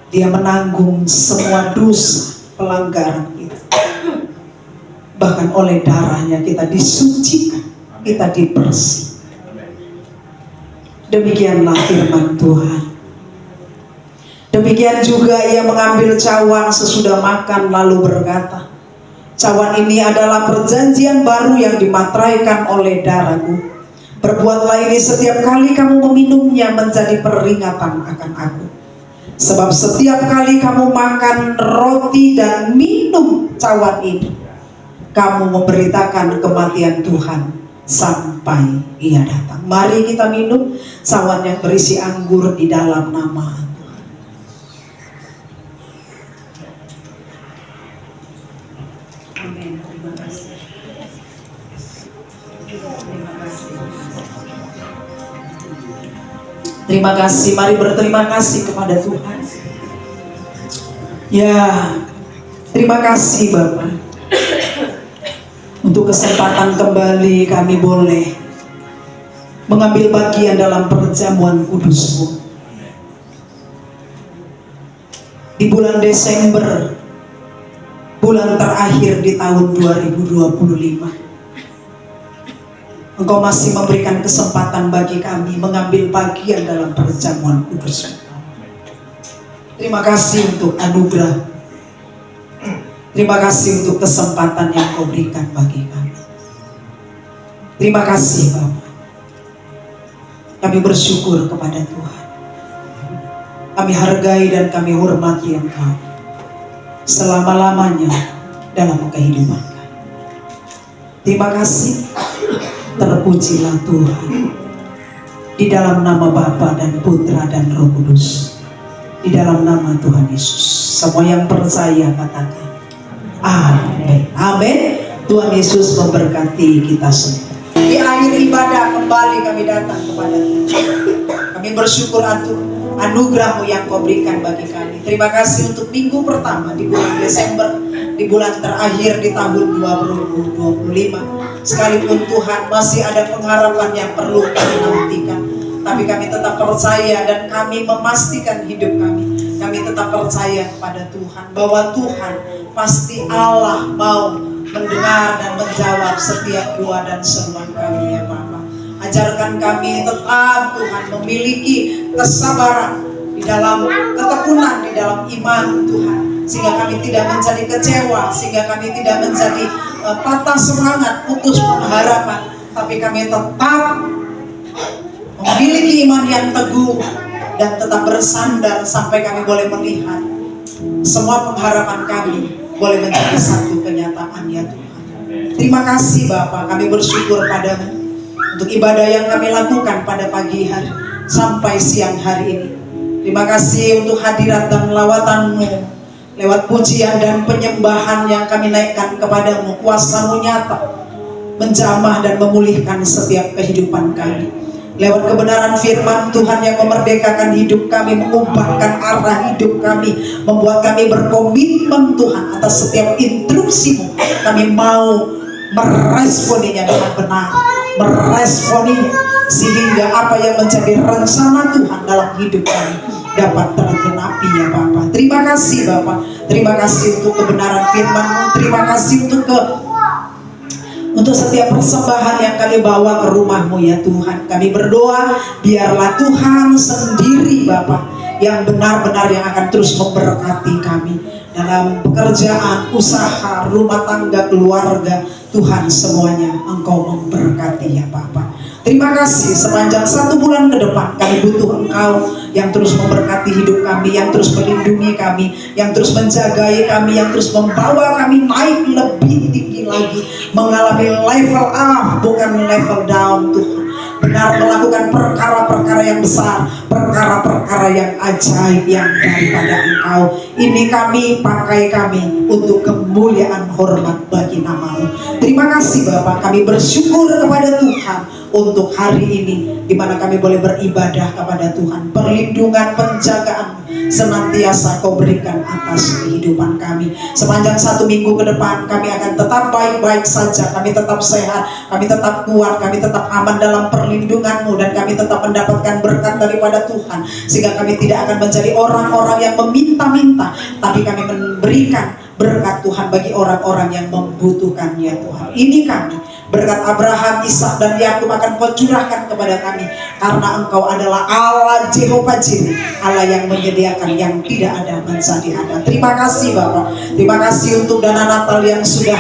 Speaker 3: Dia menanggung semua dosa pelanggaran kita. Bahkan oleh darahnya kita disucikan, kita dibersihkan. Demikianlah firman Tuhan. Demikian juga ia mengambil cawan sesudah makan lalu berkata, cawan ini adalah perjanjian baru yang dimateraikan oleh darahku. Perbuatlah ini setiap kali kamu meminumnya menjadi peringatan akan aku. Sebab setiap kali kamu makan roti dan minum cawan ini, kamu memberitakan kematian Tuhan sampai Ia datang. Mari kita minum cawan yang berisi anggur di dalam nama Tuhan. Amin. Terima kasih. Terima kasih. Terima kasih. Mari berterima kasih kepada Tuhan. Ya, terima kasih Bapak untuk kesempatan kembali kami boleh mengambil bagian dalam perjamuan kudus-Mu di bulan Desember, bulan terakhir di tahun 2025. Engkau masih memberikan kesempatan bagi kami mengambil bagian dalam perjamuan kudus. Terima kasih untuk anugerah. Terima kasih untuk kesempatan yang Kau berikan bagi kami. Terima kasih Bapak. Kami bersyukur kepada Tuhan. Kami hargai dan kami hormati Engkau selama-lamanya dalam kehidupan kami. Terima kasih. Terpujilah Tuhan. Di dalam nama Bapa dan Putra dan Roh Kudus. Di dalam nama Tuhan Yesus. Semua yang percaya katakan amin. Amin. Tuhan Yesus memberkati kita semua. Di akhir ibadah kembali kami datang kepada Tuhan. Kami bersyukur anugerah-Mu yang Kau berikan bagi kami. Terima kasih untuk minggu pertama di bulan Desember, di bulan terakhir di tahun 2025. Sekalipun Tuhan masih ada pengharapan yang perlu kami nantikan, tapi kami tetap percaya dan kami memastikan hidup kami. Kami tetap percaya kepada Tuhan bahwa Tuhan pasti Allah mau mendengar dan menjawab setiap doa dan seruan kami ya Bapa. Ajarkan kami tetap Tuhan memiliki kesabaran di dalam ketekunan, di dalam iman Tuhan. Sehingga kami tidak menjadi kecewa, sehingga kami tidak menjadi patah semangat, putus pengharapan, tapi kami tetap memiliki iman yang teguh dan tetap bersandar sampai kami boleh melihat semua pengharapan kami boleh menjadi satu kenyataan ya Tuhan. Terima kasih Bapa, kami bersyukur padamu untuk ibadah yang kami lakukan pada pagi hari sampai siang hari ini. Terima kasih untuk hadirat dan lawatan-Mu. Lewat pujian dan penyembahan yang kami naikkan kepadamu, kuasa-Mu nyata menjamah dan memulihkan setiap kehidupan kami. Lewat kebenaran firman Tuhan yang memerdekakan hidup kami, mengubahkan arah hidup kami, membuat kami berkomitmen Tuhan atas setiap instruksi-Mu. Kami mau meresponinya dengan benar, meresponinya sehingga apa yang menjadi rencana Tuhan dalam hidup kami dapat tergenapi ya Bapak. Terima kasih Bapak. Terima kasih untuk kebenaran firman-Mu. Terima kasih untuk setiap persembahan yang kami bawa ke rumah-Mu ya Tuhan. Kami berdoa biarlah Tuhan sendiri Bapak yang benar-benar yang akan terus memberkati kami dalam pekerjaan, usaha, rumah tangga, keluarga. Tuhan semuanya Engkau memberkati ya Bapak. Terima kasih sepanjang 1 bulan ke depan kami butuh Engkau yang terus memberkati hidup kami, yang terus melindungi kami, yang terus menjagai kami, yang terus membawa kami naik lebih tinggi lagi, mengalami level up bukan level down Tuhan. Benar melakukan perkara-perkara yang besar, perkara-perkara yang ajaib yang daripada Engkau. Ini kami, pakai kami untuk kemuliaan hormat bagi nama-Mu. Terima kasih Bapak, kami bersyukur kepada Tuhan untuk hari ini di mana kami boleh beribadah kepada Tuhan. Perlindungan, penjagaan senantiasa Kau berikan atas kehidupan kami. Sepanjang 1 minggu ke depan kami akan tetap baik-baik saja, kami tetap sehat, kami tetap kuat, kami tetap aman dalam perlindungan-Mu, dan kami tetap mendapatkan berkat daripada Tuhan, sehingga kami tidak akan menjadi orang-orang yang meminta-minta, tapi kami memberikan berkat Tuhan bagi orang-orang yang membutuhkannya Tuhan. Ini kami Berkat Abraham, Ishak dan Yakub akan Kau curahkan kepada kami, karena Engkau adalah Allah Jehovah Jireh, Allah yang menyediakan yang tidak ada menjadi ada. Terima kasih Bapak. Terima kasih untuk dana Natal yang sudah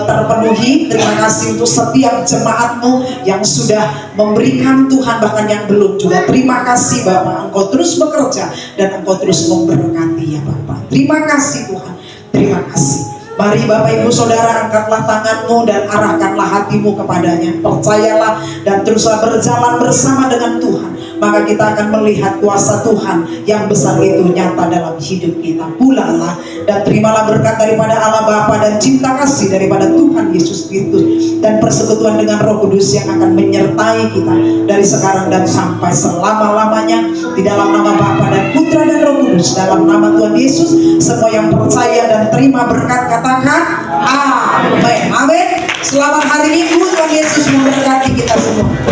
Speaker 3: terpenuhi. Terima kasih untuk setiap jemaat-Mu yang sudah memberikan Tuhan, bahkan yang belum juga. Terima kasih Bapak. Engkau terus bekerja dan Engkau terus memberkati ya Bapak. Terima kasih Tuhan. Terima kasih. Mari Bapak Ibu Saudara, angkatlah tanganmu dan arahkanlah hatimu kepadanya. Percayalah dan teruslah berjalan bersama dengan Tuhan. Maka kita akan melihat kuasa Tuhan yang besar itu nyata dalam hidup kita. Pulanglah dan terimalah berkat daripada Allah Bapa dan cinta kasih daripada Tuhan Yesus Kristus dan persekutuan dengan Roh Kudus yang akan menyertai kita dari sekarang dan sampai selama-lamanya. Di dalam nama Bapa dan Putra dan Roh Kudus, dalam nama Tuhan Yesus, semua yang percaya dan terima berkat katakan amin. Amin. Selamat hari Minggu, Tuhan Yesus memberkati kita semua.